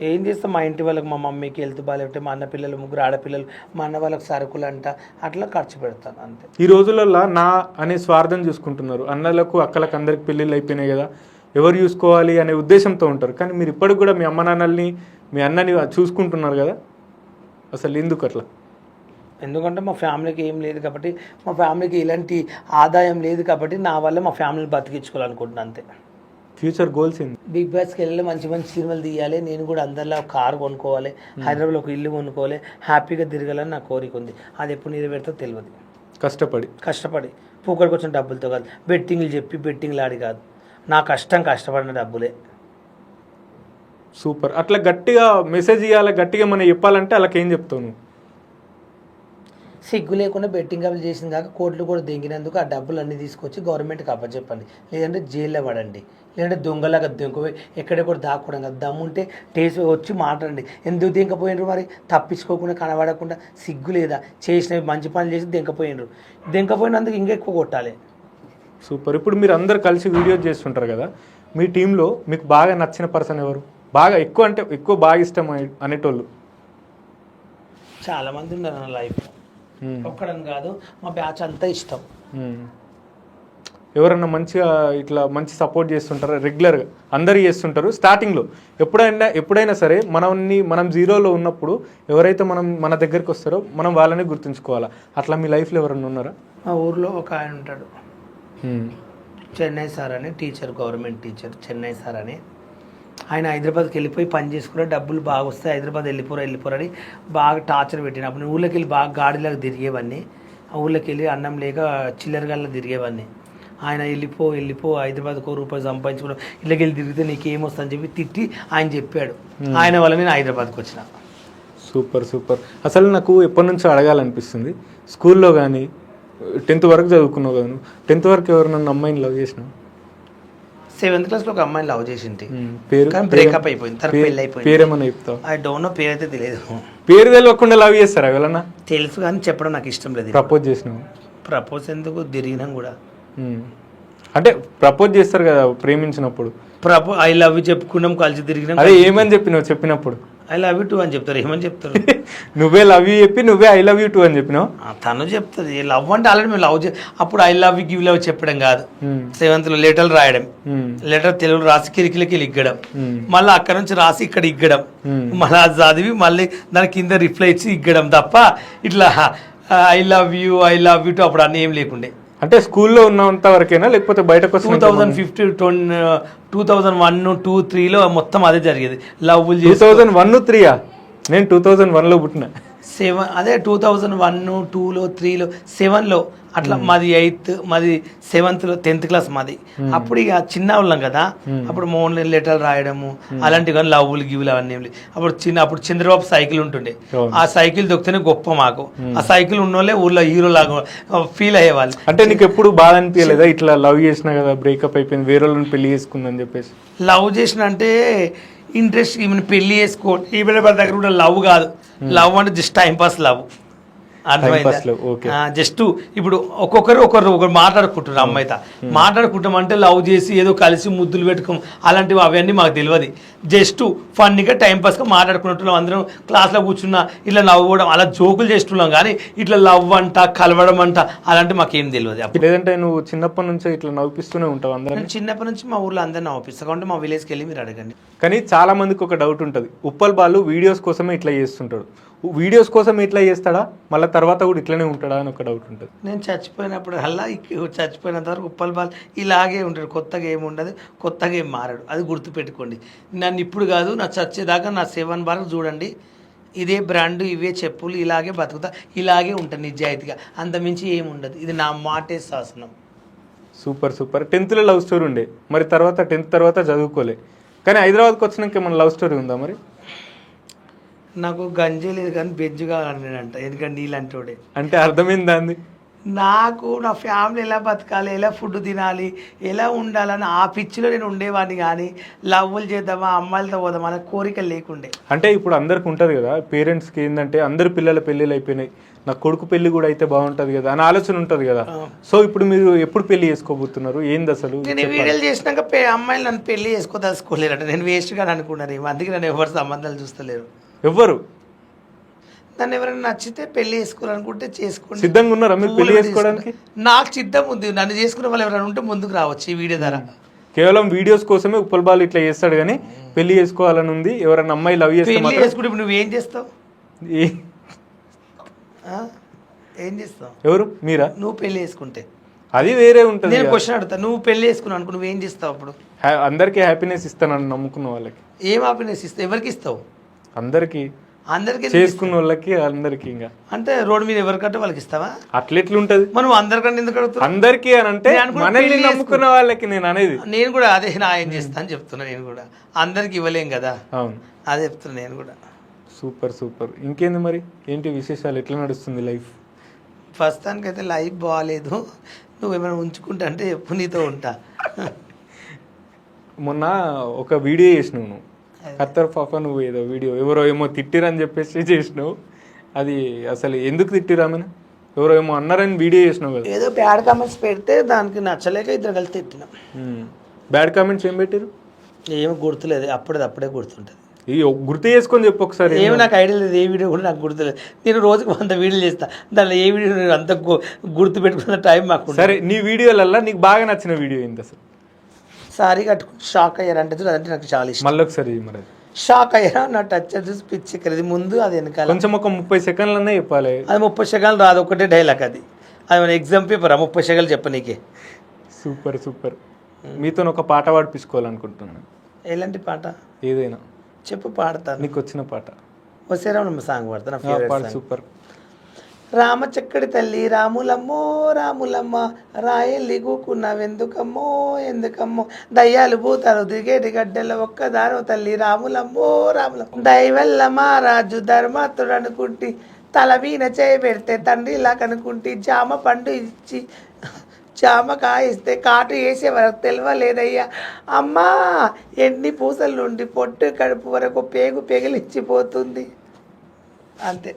[SPEAKER 1] ఏం చేస్తాం, మా ఇంటి వాళ్ళకి, మా మమ్మీకి హెల్త్ బాగాలేకపోతే, మా అన్న పిల్లలు 3 ఆడపిల్లలు, మా అన్న వాళ్ళకి సరుకులు అంట, అట్లా ఖర్చు పెడతాను అంతే.
[SPEAKER 2] ఈ రోజులలో నా అనే స్వార్థం చూసుకుంటున్నారు. అన్నలకు అక్కలకు అందరికి పెళ్ళిళ్ళు అయిపోయినాయి కదా, ఎవరు చూసుకోవాలి అనే ఉద్దేశంతో ఉంటారు. కానీ మీరు ఇప్పటికి కూడా మీ అమ్మ నాన్నల్ని మీ అన్నని చూసుకుంటున్నారు కదా, అసలు ఎందుకు అట్లా?
[SPEAKER 1] ఎందుకంటే మా ఫ్యామిలీకి ఏం లేదు కాబట్టి, మా ఫ్యామిలీకి ఇలాంటి ఆదాయం లేదు కాబట్టి నా వల్ల మా ఫ్యామిలీని బతికించుకోవాలనుకుంటున్నాను అంతే.
[SPEAKER 2] ఫ్యూచర్ గోల్స్ ఏంటి?
[SPEAKER 1] బిగ్ బాస్కి వెళ్ళి మంచి మంచి సినిమాలు తీయాలి, నేను కూడా అందరిలో ఒక కారు కొనుక్కోవాలి, హైదరాబాద్లో ఒక ఇల్లు కొనుక్కోవాలి, హ్యాపీగా తిరగాలని నా కోరిక ఉంది. అది ఎప్పుడు నెరవేరుతో తెలియదు.
[SPEAKER 2] కష్టపడి
[SPEAKER 1] పూకడికి వచ్చిన డబ్బులతో కాదు, బెట్టింగ్లు చెప్పి బెట్టింగ్లు ఆడి కాదు. నా కష్టపడిన డబ్బులే.
[SPEAKER 2] సూపర్. అట్లా గట్టిగా మెసేజ్ ఇవ్వాలి, గట్టిగా మనం చెప్పాలంటే వాళ్ళకి ఏం చెప్తావు నువ్వు?
[SPEAKER 1] సిగ్గు లేకుండా బెట్టింగ్ అప్లు చేసిన కాక కోట్లు కూడా దెంగినందుకు ఆ డబ్బులు అన్నీ తీసుకొచ్చి గవర్నమెంట్కి అప్పచెప్పండి, లేదంటే జైల్లో పడండి, లేదంటే దొంగలాగా దొంగపోయి ఎక్కడెక్కడ దాక్కోవడం కదా. దమ్ముంటే టేస్ట్ వచ్చి మాట్లాడండి. ఎందుకు దెంకపోయినరు మరి? తప్పించుకోకుండా కనబడకుండా సిగ్గు లేదా? చేసినవి మంచి పనులు చేసి దెంకపోయినరు, దెంకపోయినందుకు ఇంకా ఎక్కువ కొట్టాలి.
[SPEAKER 2] సూపర్. ఇప్పుడు మీరు అందరు కలిసి వీడియోస్ చేస్తుంటారు కదా, మీ టీంలో మీకు బాగా నచ్చిన పర్సన్ ఎవరు? బాగా ఎక్కువ అంటే ఎక్కువ బాగా ఇష్టం అనేటోళ్ళు?
[SPEAKER 1] చాలామంది ఉన్నారు నా లైఫ్, ఒక్కడని కాదు, మా బ్యాచ్ అంతా ఇష్టం.
[SPEAKER 2] ఎవరన్నా మంచిగా ఇట్లా మంచి సపోర్ట్ చేస్తుంటారు రెగ్యులర్గా? అందరు చేస్తుంటారు స్టార్టింగ్లో. ఎప్పుడైనా సరే మనం జీరోలో ఉన్నప్పుడు ఎవరైతే మన దగ్గరికి వస్తారో మనం వాళ్ళని గుర్తుంచుకోవాలా. అట్లా మీ లైఫ్లో ఎవరన్నా ఉన్నారా?
[SPEAKER 1] మా ఊర్లో ఒక ఆయన ఉంటాడు, చెన్నై సార్ అని teacher, government teacher, Chennai sir అని. ఆయన హైదరాబాద్కి వెళ్ళిపోయి పని చేసుకుని డబ్బులు బాగా వస్తాయి, హైదరాబాద్ వెళ్ళిపోరని బాగా టార్చర్ పెట్టినప్పుడు నేను ఊళ్ళోకి వెళ్ళి బాగా గాడిలాగా తిరిగేవాడిని. ఆ ఊళ్ళోకి వెళ్ళి అన్నం లేక చిల్లరగాల్లో తిరిగేవాడిని. ఆయన వెళ్ళిపో హైదరాబాద్కి ₹1 సంపాదించుకుని ఇళ్ళకి వెళ్ళి తిరిగితే నీకేమొస్తుందని చెప్పి తిట్టి ఆయన చెప్పాడు. ఆయన వల్ల నేను హైదరాబాద్కి వచ్చిన.
[SPEAKER 2] సూపర్. అసలు నాకు ఎప్పటి నుంచో అడగాలనిపిస్తుంది. స్కూల్లో కానీ 10th వరకు చదువుకున్నావు కదా నువ్వు, 10th వరకు ఎవరు నన్ను అమ్మాయిని లవ్ చేసినావు?
[SPEAKER 1] 7th క్లాస్లో ఒక అమ్మాయిని లవ్ చేసింది,
[SPEAKER 2] పేరు
[SPEAKER 1] కానీ బ్రేకప్ అయిపోయింది, తన పెళ్ళి అయిపోయింది.
[SPEAKER 2] పేరేమన్నా చెప్తావు?
[SPEAKER 1] ఐ డోంట్ నో, పేరు అయితే తెలియదు.
[SPEAKER 2] పేరు తెలియకుండా లవ్ చేస్తారా ఎవరన్నా?
[SPEAKER 1] తెలుసు కానీ చెప్పడం నాకు ఇష్టం లేదు.
[SPEAKER 2] ప్రపోజ్ చేసినావు?
[SPEAKER 1] ప్రపోజ్ ఎందుకు, తిరిగినాం కూడా.
[SPEAKER 2] అంటే ప్రపోజ్ చేస్తారు కదా ప్రేమించినప్పుడు.
[SPEAKER 1] ఐ లవ్ యూ చెప్పుకున్నాం, కలిసి తిరిగినాం.
[SPEAKER 2] అదే ఏమని చెప్పినప్పుడు?
[SPEAKER 1] ఐ లవ్ యూ 2 అని చెప్తారు. ఏమని చెప్తారు?
[SPEAKER 2] నువ్వే లవ్ యూ చెప్పి నువ్వే ఐ లవ్ యూ 2 అని చెప్పినావు.
[SPEAKER 1] తను చెప్తుంది లవ్ అంటే ఆల్రెడీ మేము లవ్ అప్పుడు I love you give love చెప్పడం కాదు, 7th లో లెటర్లు రాయడం, లెటర్ తెలుగు రాసి కిలికిలకి ఇగ్గడం, మళ్ళీ అక్కడ నుంచి రాసి ఇక్కడ ఇగ్గడం, మళ్ళీ అది చదివి మళ్ళీ దాని కింద రిప్లై ఇచ్చి ఇగ్గడం తప్ప ఇట్లా ఐ లవ్ యూ 2 అప్పుడు అన్నీ ఏం లేకుండే.
[SPEAKER 2] అంటే స్కూల్లో ఉన్నంత వరకేనా లేకపోతే బయటకు
[SPEAKER 1] 2015 2001 2 3లో మొత్తం అదే జరిగేది. లవ్
[SPEAKER 2] 2001 3 నేను 2001లో పుట్టిన.
[SPEAKER 1] 7 అదే 2001 2లో 3లో 7లో అట్లా మాది 8th, మాది 7th లో 10th క్లాస్ మాది. అప్పుడు ఇక చిన్న వాళ్ళం కదా, అప్పుడు ఆన్లైన్ లెటర్లు రాయడము అలాంటివి కానీ లవ్వులు గివ్వులు అవన్నీ అప్పుడు చంద్రబాబు సైకిల్ ఉంటుండే, ఆ సైకిల్ దొక్కితేనే గొప్ప మాకు. ఆ సైకిల్ ఉన్నోళ్ళే ఊళ్ళో హీరో లాగా ఫీల్ అయ్యేవాళ్ళు.
[SPEAKER 2] అంటే నీకు ఎప్పుడు బాధ అనిపించలేదా ఇట్లా లవ్ చేసినా కదా బ్రేకప్ అయిపోయింది వేరే వాళ్ళని పెళ్లి చేసుకుందని చెప్పేసి?
[SPEAKER 1] లవ్ చేసిన అంటే ఇంట్రెస్ట్, ఈమెను పెళ్లి చేసుకో, ఈమె వాళ్ళ దగ్గర కూడా లవ్ కాదు. లవ్ అంటే just time pass love, just ఇప్పుడు ఒకరు మాట్లాడుకుంటున్నారు, అమ్మాయితో మాట్లాడుకుంటాం అంటే లవ్ చేసి ఏదో కలిసి ముద్దులు పెట్టుకోం అలాంటివి అవన్నీ మాకు తెలియదు. జస్ట్ ఫన్నీగా టైంపాస్గా మాట్లాడుకున్నట్టున్నాం, అందరం క్లాస్లో కూర్చున్నా ఇట్లా నవ్వడం అలా జోకులు చేస్తున్నాం, కానీ ఇట్లా లవ్ అంట కలవడం అంట అలాంటివి మాకేం తెలియదు.
[SPEAKER 2] లేదంటే నువ్వు చిన్నప్పటి నుంచి ఇట్లా నవ్విస్తూనే ఉంటావు అందరూ?
[SPEAKER 1] చిన్నప్పటి నుంచి మా ఊర్లో అందరినీ నవ్విస్తాను, కాబట్టి మా విలేజ్కి వెళ్ళి మీరు అడగండి.
[SPEAKER 2] కానీ చాలా మందికి ఒక డౌట్ ఉంటుంది, ఉప్పల్ బాలు వీడియోస్ కోసమే ఇట్లా చేస్తుంటాడు, వీడియోస్ కోసం ఇట్లా చేస్తాడా మళ్ళీ తర్వాత కూడా ఇట్లనే ఉంటాడా అని ఒక డౌట్ ఉంటుంది.
[SPEAKER 1] నేను చచ్చిపోయినప్పుడు అలా చచ్చిపోయినంత వరకు ఉప్పల్ బాల్ ఇలాగే ఉంటాడు, కొత్తగా ఏమి ఉండదు, కొత్తగా ఏం మారాడు, అది గుర్తుపెట్టుకోండి. నన్ను ఇప్పుడు కాదు, నా చచ్చేదాకా నా 7 వరకు చూడండి, ఇదే బ్రాండ్, ఇవే చెప్పులు, ఇలాగే బతుకుతా, ఇలాగే ఉంటాను నిజాయితీగా, అంతమించి ఏమి ఉండదు. ఇది నా మాటే శాసనం.
[SPEAKER 2] సూపర్. 10th లవ్ స్టోరీ ఉండే, మరి తర్వాత 10th తర్వాత చదువుకోలే, కానీ హైదరాబాద్కి వచ్చినాక మన లవ్ స్టోరీ ఉందా మరి?
[SPEAKER 1] నాకు గంజి లేదు కానీ బెజ్జు కావాలంట, ఎందుకంటే నీళ్ళంటోడే.
[SPEAKER 2] అంటే అర్థమైందా అంది?
[SPEAKER 1] నాకు నా ఫ్యామిలీ ఎలా బతకాలి, ఎలా ఫుడ్ తినాలి, ఎలా ఉండాలని ఆ పిచ్చిలో నేను ఉండేవాడిని, కానీ లవ్వులు చేద్దామా అమ్మాయిలతో పోదామా అనే కోరిక లేకుండే.
[SPEAKER 2] అంటే ఇప్పుడు అందరికి ఉంటుంది కదా, పేరెంట్స్కి ఏంటంటే అందరు పిల్లల పెళ్ళిళ్ళు అయిపోయినాయి, నా కొడుకు పెళ్లి కూడా అయితే బాగుంటుంది కదా అని ఆలోచన ఉంటుంది కదా. సో ఇప్పుడు మీరు ఎప్పుడు పెళ్లి చేసుకోబోతున్నారు, ఏంది అసలు?
[SPEAKER 1] నేను వీడియోలు చేసినాక అమ్మాయిలు నన్ను పెళ్లి చేసుకోదలుచుకోలేరంట, నేను వేస్ట్గా అనుకున్నారు, అందుకే నన్ను ఎవరు సంబంధాలు చూస్తలేరు.
[SPEAKER 2] ఎవ్వరు?
[SPEAKER 1] నన్ను ఎవరైనా నచ్చితే పెళ్లి చేసుకోవాలనుకుంటే చేసుకోండి.
[SPEAKER 2] సిద్ధంగా ఉన్నారా మీరు పెళ్లి చేసుకోవడానికి?
[SPEAKER 1] నాకు సిద్ధం ఉంది, నన్ను చేసుకునే వాళ్ళు ఎవరైనా ఉంటే ముందుకు రావచ్చు ఈ వీడియో ద్వారా.
[SPEAKER 2] కేవలం వీడియోస్ కోసమే ఉప్పల్ బాలు ఇట్లా చేస్తాడు, కానీ పెళ్లి చేసుకోవాలని ఉంది. ఎవరైనా అమ్మాయి లవ్ చేస్తే
[SPEAKER 1] పెళ్లి చేసుకుంటే ఇప్పుడు నువ్వేం చేస్తావు? ఏం చేస్తావు?
[SPEAKER 2] ఎవరు? మీరా?
[SPEAKER 1] నువ్వు పెళ్లి చేసుకుంటే
[SPEAKER 2] అది వేరే ఉంటుంది.
[SPEAKER 1] నేను క్వశ్చన్ అడుగుతా, నువ్వు పెళ్లి చేసుకున్నావు అనుకో, నువ్వేం చేస్తావు అప్పుడు?
[SPEAKER 2] అందరికీ హ్యాపీనెస్ ఇస్తానని నమ్ముకున్న వాళ్ళకి.
[SPEAKER 1] ఏం హ్యాపీనెస్ ఇస్తావు? ఎవరికి ఇస్తావు?
[SPEAKER 2] అందరికి.
[SPEAKER 1] అందరికి
[SPEAKER 2] చేసుకున్న వాళ్ళకి అందరికి ఇంకా
[SPEAKER 1] అంటే రోడ్డు మీద ఎవరికంటే వాళ్ళకి ఇస్తావా?
[SPEAKER 2] అట్లెట్లుంటది
[SPEAKER 1] మనం అందరికంటే ఎందుకు అడుగుతావు?
[SPEAKER 2] అందరికి అని అంటే
[SPEAKER 1] నేను అనుకున్నా
[SPEAKER 2] మనల్ని
[SPEAKER 1] పెళ్లి
[SPEAKER 2] నమ్ముకున్న వాళ్ళకి నేను అనేది.
[SPEAKER 1] నేను కూడా అదే న్యాయం చేస్తా అని చెప్తున్నా. నేను కూడా అందరికి ఇవ్వలేం కదా,
[SPEAKER 2] అవును,
[SPEAKER 1] అదే చెప్తున్నా నేను కూడా.
[SPEAKER 2] Super super. ఇంకేంది మరి, ఏంటి విశేషాలు, ఎట్లా నడుస్తుంది లైఫ్?
[SPEAKER 1] ప్రస్తుతానికైతే లైఫ్ బాగాలేదు. నువ్వేమైనా ఉంచుకుంటా అంటే ఎప్పుడు నీతో ఉంటా.
[SPEAKER 2] మొన్న ఒక వీడియో చేసినావు నువ్వు, ఖత్తర్ పాప, నువ్వు ఏదో వీడియో ఎవరో ఏమో తిట్టిరని చెప్పేసి చేసినావు. అది అసలు ఎందుకు తిట్టిరామని, ఎవరో ఏమో అన్నారని వీడియో చేసినావు కదా.
[SPEAKER 1] ఏదో బ్యాడ్ కామెంట్స్ పెడితే దానికి నచ్చలేక ఇద్దరు కలిసి తిట్టినాం.
[SPEAKER 2] బ్యాడ్ కామెంట్స్ ఏం పెట్టారు?
[SPEAKER 1] ఏమి గుర్తులేదు, అప్పుడే గుర్తుంటుంది.
[SPEAKER 2] ఈ గుర్తు చేసుకొని చెప్పు ఒకసారి.
[SPEAKER 1] ఏమి నాకు ఐడియా లేదు, ఏ వీడియో కూడా నాకు గుర్తులేదు. నేను రోజుకి 100 వీడియోలు చేస్తా, దానిలో ఏ వీడియో అంత గుర్తు పెట్టుకున్న టైం మాకు.
[SPEAKER 2] సరే, నీ వీడియోలల్లో నీకు బాగా నచ్చిన వీడియో ఏంటి అసలు?
[SPEAKER 1] సారీ కట్టుకుని షాక్ అయ్యారంటే అదంటే నాకు చాలా ఇష్టం.
[SPEAKER 2] మళ్ళీ ఒకసారి మరి.
[SPEAKER 1] షాక్ అయ్యారా నా టచ్ చూసి పిచ్చి ఎక్కడిది ముందు అది వెనకాల.
[SPEAKER 2] కొంచెం ఒక 30 సెకండ్లనే చెప్పాలి.
[SPEAKER 1] అది 30 సెకండ్లు రాదు, ఒకటే డైలాగ్ అది. అది మన ఎగ్జామ్ పేపర్ 30 సెకండ్లు చెప్ప నీకే.
[SPEAKER 2] Super super. మీతో ఒక పాట పాడిపించుకోవాలనుకుంటున్నాను.
[SPEAKER 1] ఎలాంటి పాట?
[SPEAKER 2] ఏదైనా
[SPEAKER 1] చెప్పు, పాడతాను.
[SPEAKER 2] నీకు వచ్చిన పాట.
[SPEAKER 1] వసేరామమ్మ సాంగ్ పాడతాను.
[SPEAKER 2] సూపర్.
[SPEAKER 1] రామ చక్కడి తల్లి రాములమ్మో రాములమ్మ, రాయల్లి కూకున్నావెందుకమ్మో ఎందుకమ్మో, దయ్యాలు భూతాలు దిగేటి గడ్డల ఒక్కదానో తల్లి రాములమ్మో రాములమ్మ, దైవల్ల మహారాజు ధర్మాత్రుడు అనుకుంటి, తల వీణ చేయబెడితే తండ్రిలా కనుకుంటి, జామ పండు ఇచ్చి జామకాయ ఇస్తే కాటు వేసే వరకు తెలియలేదయ్యా అమ్మా, ఎన్ని పూసల నుండి పొట్టు కడుపు వరకు పేగు పెగిలిచ్చిపోతుంది. అంతే.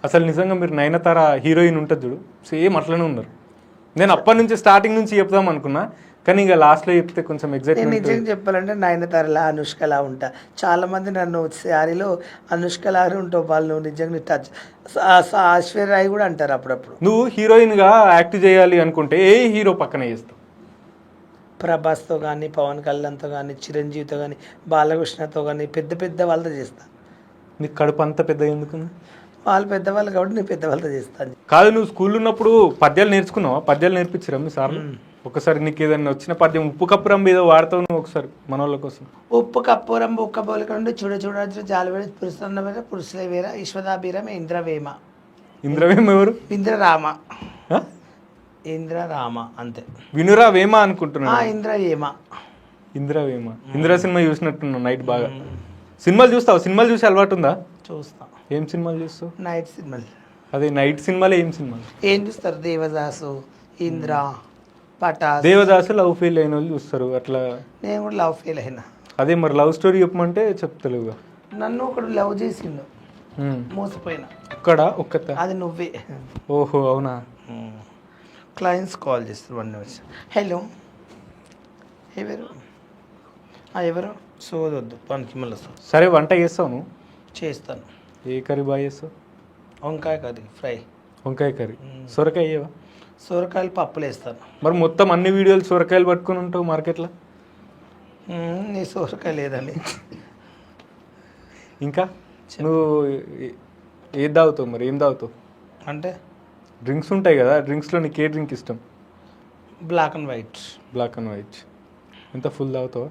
[SPEAKER 2] అసలు నిజంగా మీరు నయనతార హీరోయిన్ ఉంటుంది చూడు, సేమ్ అట్లనే ఉన్నారు. నేను అప్పటి నుంచి స్టార్టింగ్ నుంచి చెప్దాం అనుకున్నా, కానీ ఇంకా లాస్ట్లో చెప్తే కొంచెం
[SPEAKER 1] నేను
[SPEAKER 2] ఎగ్జైట్మెంట్.
[SPEAKER 1] నిజంగా చెప్పాలంటే నయనతారలా అనుష్కలా ఉంటా. చాలామంది నన్ను శారీలో అనుష్కలాగా ఉంటావు వాళ్ళు, నిజంగా టచ్. ఐశ్వర్య రాయ్ కూడా అంటారు అప్పుడప్పుడు.
[SPEAKER 2] నువ్వు హీరోయిన్గా యాక్ట్ చేయాలి అనుకుంటే ఏ హీరో పక్కనే చేస్తావు?
[SPEAKER 1] ప్రభాస్తో కానీ, పవన్ కళ్యాణ్తో కానీ, చిరంజీవితో కానీ, బాలకృష్ణతో కానీ, పెద్ద వాళ్ళతో చేస్తా.
[SPEAKER 2] నీకు కడుపు అంత పెద్దగా ఎందుకు?
[SPEAKER 1] వాళ్ళు పెద్దవాళ్ళు కాబట్టి నేను పెద్దవాళ్ళతో చేస్తాను.
[SPEAKER 2] కాదు, నువ్వు స్కూల్లో ఉన్నప్పుడు పద్యాలు నేర్చుకున్నావా? పద్యాలు నేర్పించరా మీ సార్లు? ఒకసారి నీకు ఏదైనా వచ్చిన పద్యం, ఉప్పు కప్పురం మీద వాడతావు నువ్వు ఒకసారి మన వాళ్ళ కోసం.
[SPEAKER 1] ఉప్పు కప్పురం ఉక్క బోలికండు చూడ జాలవేడ పురుషుల వేర పురుషుల వేర ఈశ్వదాభిరమ ఇంద్రవేమ.
[SPEAKER 2] ఇంద్రవేమ ఎవరు?
[SPEAKER 1] ఇంద్రరామ. ఇంద్రరామ అంతే.
[SPEAKER 2] వినురా వేమ అనుకుంటున్నా.
[SPEAKER 1] ఇంద్రవేమ.
[SPEAKER 2] ఇంద్రవేమ. ఇంద్ర సినిమా చూసినట్టున్నా నైట్ బాగా. సినిమాలు చూస్తావు? సినిమాలు చూసి అలవాటు ఉందా?
[SPEAKER 1] చూస్తా.
[SPEAKER 2] ఏం సినిమాలు చూస్తావు?
[SPEAKER 1] నైట్ సినిమాలు.
[SPEAKER 2] అదే నైట్ సినిమాలు. ఏం సినిమాలు
[SPEAKER 1] ఏం చూస్తారు? దేవదాసు, ఇంద్ర, పటాస్.
[SPEAKER 2] దేవదాసు లవ్ ఫెయిల్ అయిన వాళ్ళు చూస్తారు అట్లా.
[SPEAKER 1] నేను కూడా లవ్ ఫెయిల్ అయినా.
[SPEAKER 2] అదే మరి లవ్ స్టోరీ చెప్పమంటే చెప్తలేవుగా.
[SPEAKER 1] నన్ను ఒకడు లవ్ చేసిండు, మోసపోయినా.
[SPEAKER 2] ఒక్కత
[SPEAKER 1] అది నువ్వే.
[SPEAKER 2] ఓహో అవునా?
[SPEAKER 1] క్లయింట్స్ కాల్ చేస్తారు 1 నిమిషం. హలో, ఎవరు? ఎవరు? సోదొద్దు పనికి మళ్ళీ.
[SPEAKER 2] సరే, వంట చేస్తావు నువ్వు?
[SPEAKER 1] చేస్తాను.
[SPEAKER 2] ఏ కర్రీ బాగా చేస్తావు?
[SPEAKER 1] వంకాయ కర్రీ ఫ్రై.
[SPEAKER 2] వంకాయ కర్రీ. సొరకాయ అయ్యేవా?
[SPEAKER 1] సొరకాయలు పప్పులు వేస్తాను.
[SPEAKER 2] మరి మొత్తం అన్ని వీడియోలు సొరకాయలు పట్టుకుని ఉంటావు మార్కెట్లో.
[SPEAKER 1] నీ సొరకాయ లేదండి.
[SPEAKER 2] ఇంకా నువ్వు ఏది తాగుతావు మరి? ఏం తాగుతావు
[SPEAKER 1] అంటే?
[SPEAKER 2] డ్రింక్స్ ఉంటాయి కదా, డ్రింక్స్లో నీకు ఏ డ్రింక్ ఇష్టం?
[SPEAKER 1] Black and white.
[SPEAKER 2] Black and white. ఎంత ఫుల్ తాగుతావా?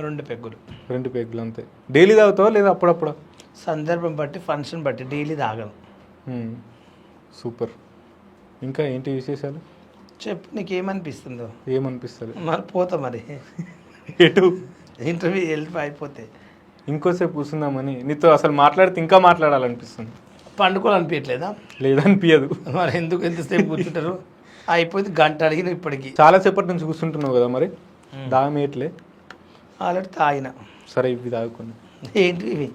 [SPEAKER 1] 2 పెగ్గులు.
[SPEAKER 2] 2 పెగ్గులు అంతే. డైలీ తాగుతావా లేదా అప్పుడప్పుడు?
[SPEAKER 1] సందర్భం బట్టి, ఫంక్షన్ బట్టి. డైలీ తాగను.
[SPEAKER 2] సూపర్. ఇంకా ఏంటి విశేషాలు?
[SPEAKER 1] చెప్పు, నీకేమనిపిస్తుందో.
[SPEAKER 2] ఏమనిపిస్తుంది?
[SPEAKER 1] మరి పోతా మరి.
[SPEAKER 2] ఎటు?
[SPEAKER 1] ఇంటర్వ్యూ వెళ్ళి అయిపోతే
[SPEAKER 2] ఇంకోసేపు కూర్చుందామని. నీతో అసలు మాట్లాడితే ఇంకా మాట్లాడాలనిపిస్తుంది.
[SPEAKER 1] పండుకోవాలనిపించట్లేదా?
[SPEAKER 2] లేదనిపించదు.
[SPEAKER 1] మరి ఎందుకు ఎంతసేపు కూర్చుంటారు? అయిపోయింది, గంట అడిగిన ఇప్పటికి.
[SPEAKER 2] చాలా సేపటి నుంచి కూర్చుంటున్నావు కదా, మరి దాగం ఏట్లే?
[SPEAKER 1] ఆల్రెడీ తాగిన.
[SPEAKER 2] సరే, ఇవి తాగుకుని.
[SPEAKER 1] ఏంటి ఇవి?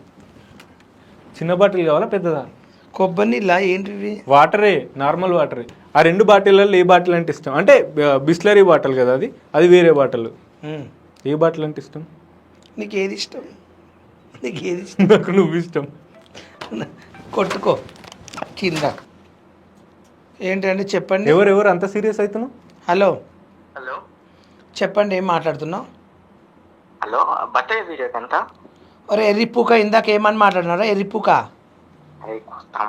[SPEAKER 2] చిన్న బాటిల్ కావాలా పెద్దదా?
[SPEAKER 1] కొబ్బరి నీళ్ళ? ఏంటివి?
[SPEAKER 2] వాటరే, నార్మల్ వాటరే. ఆ 2 బాటిళ్ళల్లో ఏ బాటిల్ అంటే ఇష్టం? అంటే బిస్లరీ బాటిల్ కదా, అది వేరే బాటిల్. ఏ బాటిల్ అంటే ఇష్టం?
[SPEAKER 1] నీకు ఏది ఇష్టం? ఇష్టం?
[SPEAKER 2] నాకు నువ్వు ఇష్టం.
[SPEAKER 1] కొట్టుకో కింద. ఏంటంటే చెప్పండి.
[SPEAKER 2] ఎవరెవరు అంత సీరియస్ అవుతున్నావు?
[SPEAKER 1] హలో.
[SPEAKER 3] హలో
[SPEAKER 1] చెప్పండి, ఏం మాట్లాడుతున్నావు?
[SPEAKER 3] హలో, బట్టయ్య వీడియోకి ఎంత?
[SPEAKER 1] ఒరే ఎర్రిపూక, ఇందాక ఏమని మాట్లాడినారా? ఎర్రిపూక.
[SPEAKER 3] అరే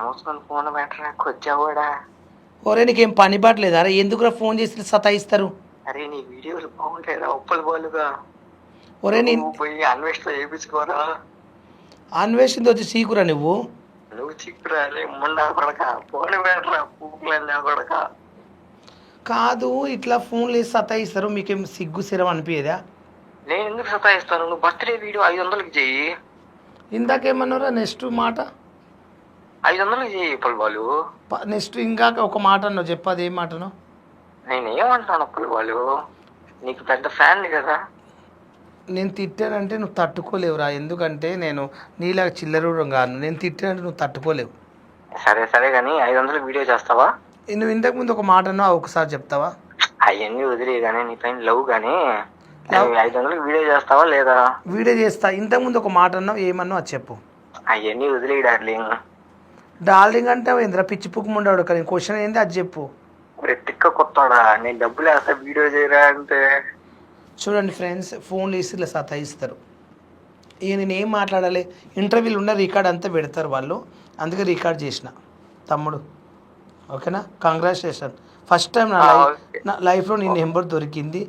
[SPEAKER 3] మూసుకొని ఫోన్ పెట్టరా కొచ్చావాడా.
[SPEAKER 1] ఒరే నీకేం పని పట్టలేదా? ఎందుకురా ఫోన్ చేసి సతాయిస్తారు?
[SPEAKER 3] అరే నీ వీడియోలు బాగుంటాయిరా, ఉప్పలు బాలుగా.
[SPEAKER 1] ఒరే నీ
[SPEAKER 3] నువ్వు పోయి అన్వేషణ చేయించుకోరా.
[SPEAKER 1] అన్వేషింది వచ్చి సీకురా నువ్వు.
[SPEAKER 3] నువ్వు చిక్కురాలే ముండా కొడక ఫోన్ పెట్టరా పూకులన్నా కొడక.
[SPEAKER 1] కాదు ఇట్లా ఫోన్లు వేసి సతాయిస్తారు, మీకేం సిగ్గు సిరం అనిపించదా?
[SPEAKER 3] నేను ఎందుకు సతాయిస్తాను? నువ్వు బర్త్డే వీడియో 500కి చెయ్యి.
[SPEAKER 1] ఇందాకేమన్నారా నెక్స్ట్ మాట?
[SPEAKER 3] 500కి చెయ్యి పుల్బాలు.
[SPEAKER 1] నెక్స్ట్ ఇంకా ఒక మాట అన్నావు, చెప్పదు ఏం మాటను?
[SPEAKER 3] నేను ఏమంటాను పుల్బాలు, నీకు పెద్ద ఫ్యాన్ కదా.
[SPEAKER 1] నేను తిట్టానంటే నువ్వు తట్టుకోలేవురా, ఎందుకంటే నేను నీలాగా చిల్లరూడం కాను. నేను తిట్టానంటే నువ్వు తట్టుకోలేవు.
[SPEAKER 3] సరే సరే కానీ 500కి వీడియో చేస్తావా?
[SPEAKER 1] నువ్వు ఇంతకు ముందు ఒక మాట అన్నావు, ఒకసారి చెప్తావా?
[SPEAKER 3] అవన్నీ వదిలే కానీ నీ పైన లవ్ కానీ 500కి వీడియో చేస్తావా లేదా?
[SPEAKER 1] వీడియో చేస్తా. ఇంతకుముందు ఒక మాట అన్నావు, ఏమన్నావు అది చెప్పు.
[SPEAKER 3] అవన్నీ వదిలే డార్లింగ్.
[SPEAKER 1] డార్లింగ్ అంటే ఇంద్ర పిచ్చి పుక్కుముండాడు కానీ క్వశ్చన్ ఏంది అది చెప్పు.
[SPEAKER 3] తిక్క కొత్తాడా, నేను డబ్బులు వేస్తా వీడియో చేయరా అంటే.
[SPEAKER 1] చూడండి ఫ్రెండ్స్, ఫోన్లు వేసి ఇలా సతాయిస్తారు. ఇక నేను ఏం మాట్లాడాలి, ఇంటర్వ్యూలు ఉన్న రికార్డ్ అంతా పెడతారు వాళ్ళు, అందుకే రికార్డ్ చేసిన తమ్ముడు. ఓకేనా, కంగ్రాచులేషన్. ఫస్ట్ టైం నా లైఫ్లో నీ నెంబర్ దొరికింది.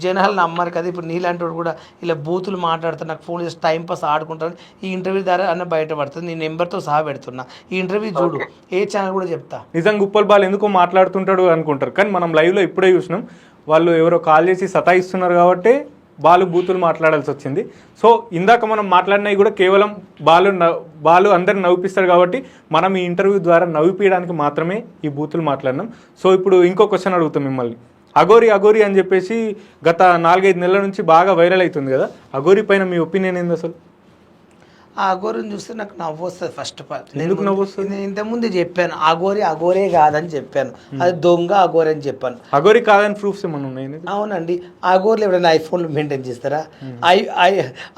[SPEAKER 1] జనాలు నమ్మరు కదా, ఇప్పుడు నీలాంటి వాడు కూడా ఇలా బూతులు మాట్లాడుతాను, నాకు ఫోన్ చేసి టైం పాస్ ఆడుకుంటాను. ఈ ఇంటర్వ్యూ ద్వారా అన్న బయటపడుతుంది, నీ నెంబర్తో సహా పెడుతున్నా. ఈ ఇంటర్వ్యూ చూడు, ఏ ఛానల్ కూడా చెప్తా.
[SPEAKER 2] నిజంగా ఉప్పల్ బాల్ ఎందుకో మాట్లాడుతుంటాడు అనుకుంటారు, కానీ మనం లైవ్లో ఇప్పుడే చూసినాం వాళ్ళు ఎవరో కాల్ చేసి సతాయిస్తున్నారు కాబట్టి బాలు బూతులు మాట్లాడాల్సి వచ్చింది. సో ఇందాక మనం మాట్లాడినవి కూడా కేవలం బాలు అందరిని నవ్విపిస్తాడు కాబట్టి మనం ఈ ఇంటర్వ్యూ ద్వారా నవ్విపించడానికి మాత్రమే ఈ బూతులు మాట్లాడినాం. సో ఇప్పుడు ఇంకో క్వశ్చన్ అడుగుతాం మిమ్మల్ని. అఘోరి అని చెప్పేసి గత 4-5 నెలల నుంచి బాగా వైరల్ అవుతుంది కదా, అఘోరి పైన మీ ఒపీనియన్ ఏంది అసలు?
[SPEAKER 1] ఆ అఘోరిని చూస్తే నాకు నవ్వు వస్తుంది. ఫస్ట్ ఆఫ్ ఆల్
[SPEAKER 2] ఎందుకు నవ్వు వస్తుంది?
[SPEAKER 1] నేను ఇంతకుముందే చెప్పాను, అఘోరే కాదని చెప్పాను, అది దొంగ అఘోరి అని చెప్పాను.
[SPEAKER 2] అఘోరి కాదని ప్రూఫ్స్ ఏమన్నా ఉన్నాయి?
[SPEAKER 1] అవునండి. అఘోర్లు ఎవరైనా ఐఫోన్లు మెయింటైన్ చేస్తారా?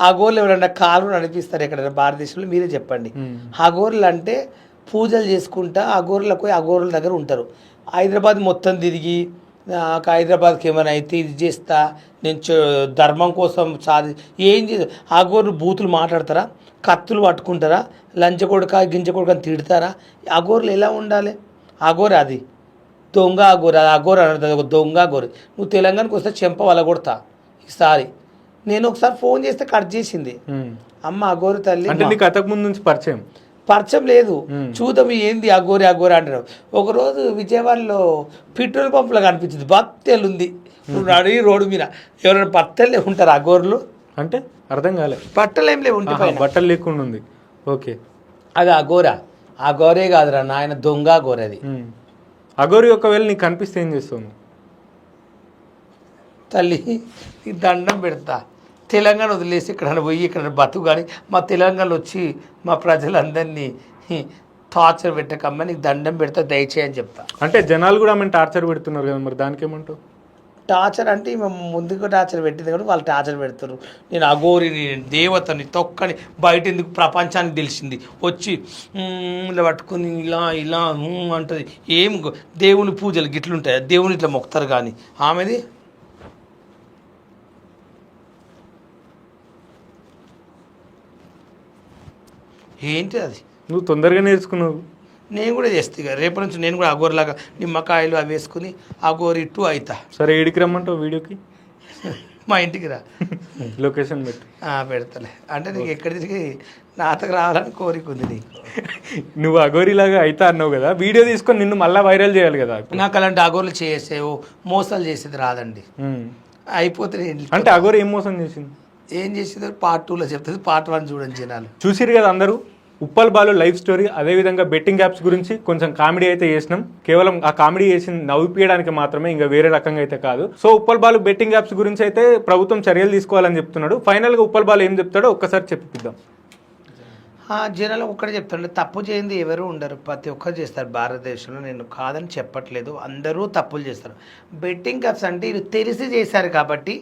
[SPEAKER 1] అఘోర్లు ఎవరైనా కారు నడిపిస్తారా ఎక్కడైనా భారతదేశంలో? మీరే చెప్పండి. అఘోర్లు అంటే పూజలు చేసుకుంటా అఘోర్లకు అఘోర్ల దగ్గర ఉంటారు. హైదరాబాద్ మొత్తం తిరిగి హైదరాబాద్కి ఏమైనా అయితే ఇది చేస్తా, నేను ధర్మం కోసం ఏం చేస్తా. అఘోర్లు బూతులు మాట్లాడతారా? కత్తులు పట్టుకుంటారా? లంచకొడక గింజకొడక అని తిడతారా? అఘోర్లు ఎలా ఉండాలి? అఘోరి అది దొంగ అఘోరి, అది అఘోరి అనదు, ఒక దొంగ అఘోరి. నువ్వు తెలంగాణకు వస్తే చెంప వలగొడతా ఈసారి. నేను ఒకసారి ఫోన్ చేస్తే కట్ చేసింది అమ్మ అఘోరి తల్లి.
[SPEAKER 2] అంటే నీకు అంతకు ముందు నుంచి
[SPEAKER 1] పరిచయం లేదు. చూద్దాం ఏంది అఘోరి అంటారు. ఒకరోజు విజయవాడలో పెట్రోల్ పంపులో కనిపించింది, బత్తెలు ఉంది. నువ్వు అడిగి రోడ్డు మీద ఎవరైనా బట్టలే ఉంటారు అఘోరులు
[SPEAKER 2] అంటే అర్థం కాలే.
[SPEAKER 1] బట్టలు ఏం లేవు,
[SPEAKER 2] బట్టలు లేకుండా ఉంది. ఓకే,
[SPEAKER 1] అది అఘోరే కాదురా నాయన, దొంగ అఘోరి అది.
[SPEAKER 2] అఘోరి ఒకవేళ నీకు కనిపిస్తే ఏం చేస్తావు?
[SPEAKER 1] తల్లి ఈ దండం పెడతా. తెలంగాణ వదిలేసి ఇక్కడ పోయి ఇక్కడ బతుకు కానీ మా తెలంగాణలో వచ్చి మా ప్రజలందరినీ టార్చర్ పెట్టకమ్మా, నీకు దండం పెడతా దయచేయని చెప్తా.
[SPEAKER 2] అంటే జనాలు కూడా ఆమెను టార్చర్ పెడుతున్నారు కదా, మరి దానికి ఏమంటావు?
[SPEAKER 1] టార్చర్ అంటే ముందుకు టార్చర్ పెట్టింది కూడా వాళ్ళు టార్చర్ పెడతారు. నేను అఘోరిని, దేవతని, తొక్కని, బయట ఎందుకు ప్రపంచానికి తెలిసింది, వచ్చి ఇలా పట్టుకుని ఇలా అంటుంది. ఏం దేవుని పూజలు గిట్లుంటాయి, దేవుని ఇట్లా మొక్తారు కానీ ఆమెది ఏంటి అది?
[SPEAKER 2] నువ్వు తొందరగా నేర్చుకున్నావు.
[SPEAKER 1] నేను కూడా చేస్తా ఇక రేపటి నుంచి. నేను కూడా అఘోరిలాగా నిమ్మకాయలు అవి వేసుకుని అఘోరి టూ అవుతా.
[SPEAKER 2] సరే, ఏడికి రమ్మంటావు వీడియోకి?
[SPEAKER 1] మా ఇంటికి రా,
[SPEAKER 2] లొకేషన్ పెట్టు.
[SPEAKER 1] పెడతలే. అంటే నీకు ఎక్కడ తిరిగి నాతకు రావాలని కోరిక ఉంది నీకు.
[SPEAKER 2] నువ్వు అఘోరిలాగా అవుతా అన్నావు కదా, వీడియో తీసుకొని నిన్ను మళ్ళీ వైరల్ చేయాలి కదా.
[SPEAKER 1] నాకు అలాంటి అఘోర్లు చేసేవో మోసాలు చేసేది రాదండి. అయిపోతే
[SPEAKER 2] అంటే అఘోరి ఏం మోసం చేసింది?
[SPEAKER 1] ఏం చేసిందో పార్ట్ 2లో చెప్తుంది, పార్ట్ 1 చూడండి జనాలు.
[SPEAKER 2] చూసిరు కదా అందరూ ఉప్పల్ బాలు లైఫ్ స్టోరీ. అదేవిధంగా బెట్టింగ్ యాప్స్ గురించి కొంచెం కామెడీ అయితే చేసినాం. కేవలం ఆ కామెడీ చేసి నవ్విపించడానికి మాత్రమే, ఇంకా వేరే రకంగా అయితే కాదు. So Uppal Balu betting apps గురించి అయితే ప్రభుత్వం చర్యలు తీసుకోవాలని చెప్తున్నాడు. ఫైనల్గా ఉప్పల్ బాలు ఏం చెప్తాడో ఒక్కసారి చెప్పిద్దాం.
[SPEAKER 1] జనాలు ఒక్కడే చెప్తాడు, తప్పు చేయండి ఎవరు ఉండరు, ప్రతి ఒక్కరు చేస్తారు భారతదేశంలో. నేను కాదని చెప్పట్లేదు, అందరూ తప్పులు చేస్తారు. బెట్టింగ్ యాప్స్ అంటే వీళ్ళు తెలిసి చేశారు కాబట్టి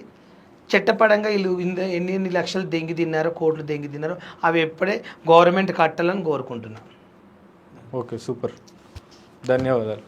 [SPEAKER 1] చట్టపరంగా వీళ్ళు ఎన్ని లక్షలు దెంగి తిన్నారో, కోట్లు దెంగి తిన్నారో అవి ఎప్పుడే గవర్నమెంట్ కట్టాలని కోరుకుంటున్నాను.
[SPEAKER 2] ఓకే, సూపర్, ధన్యవాదాలు.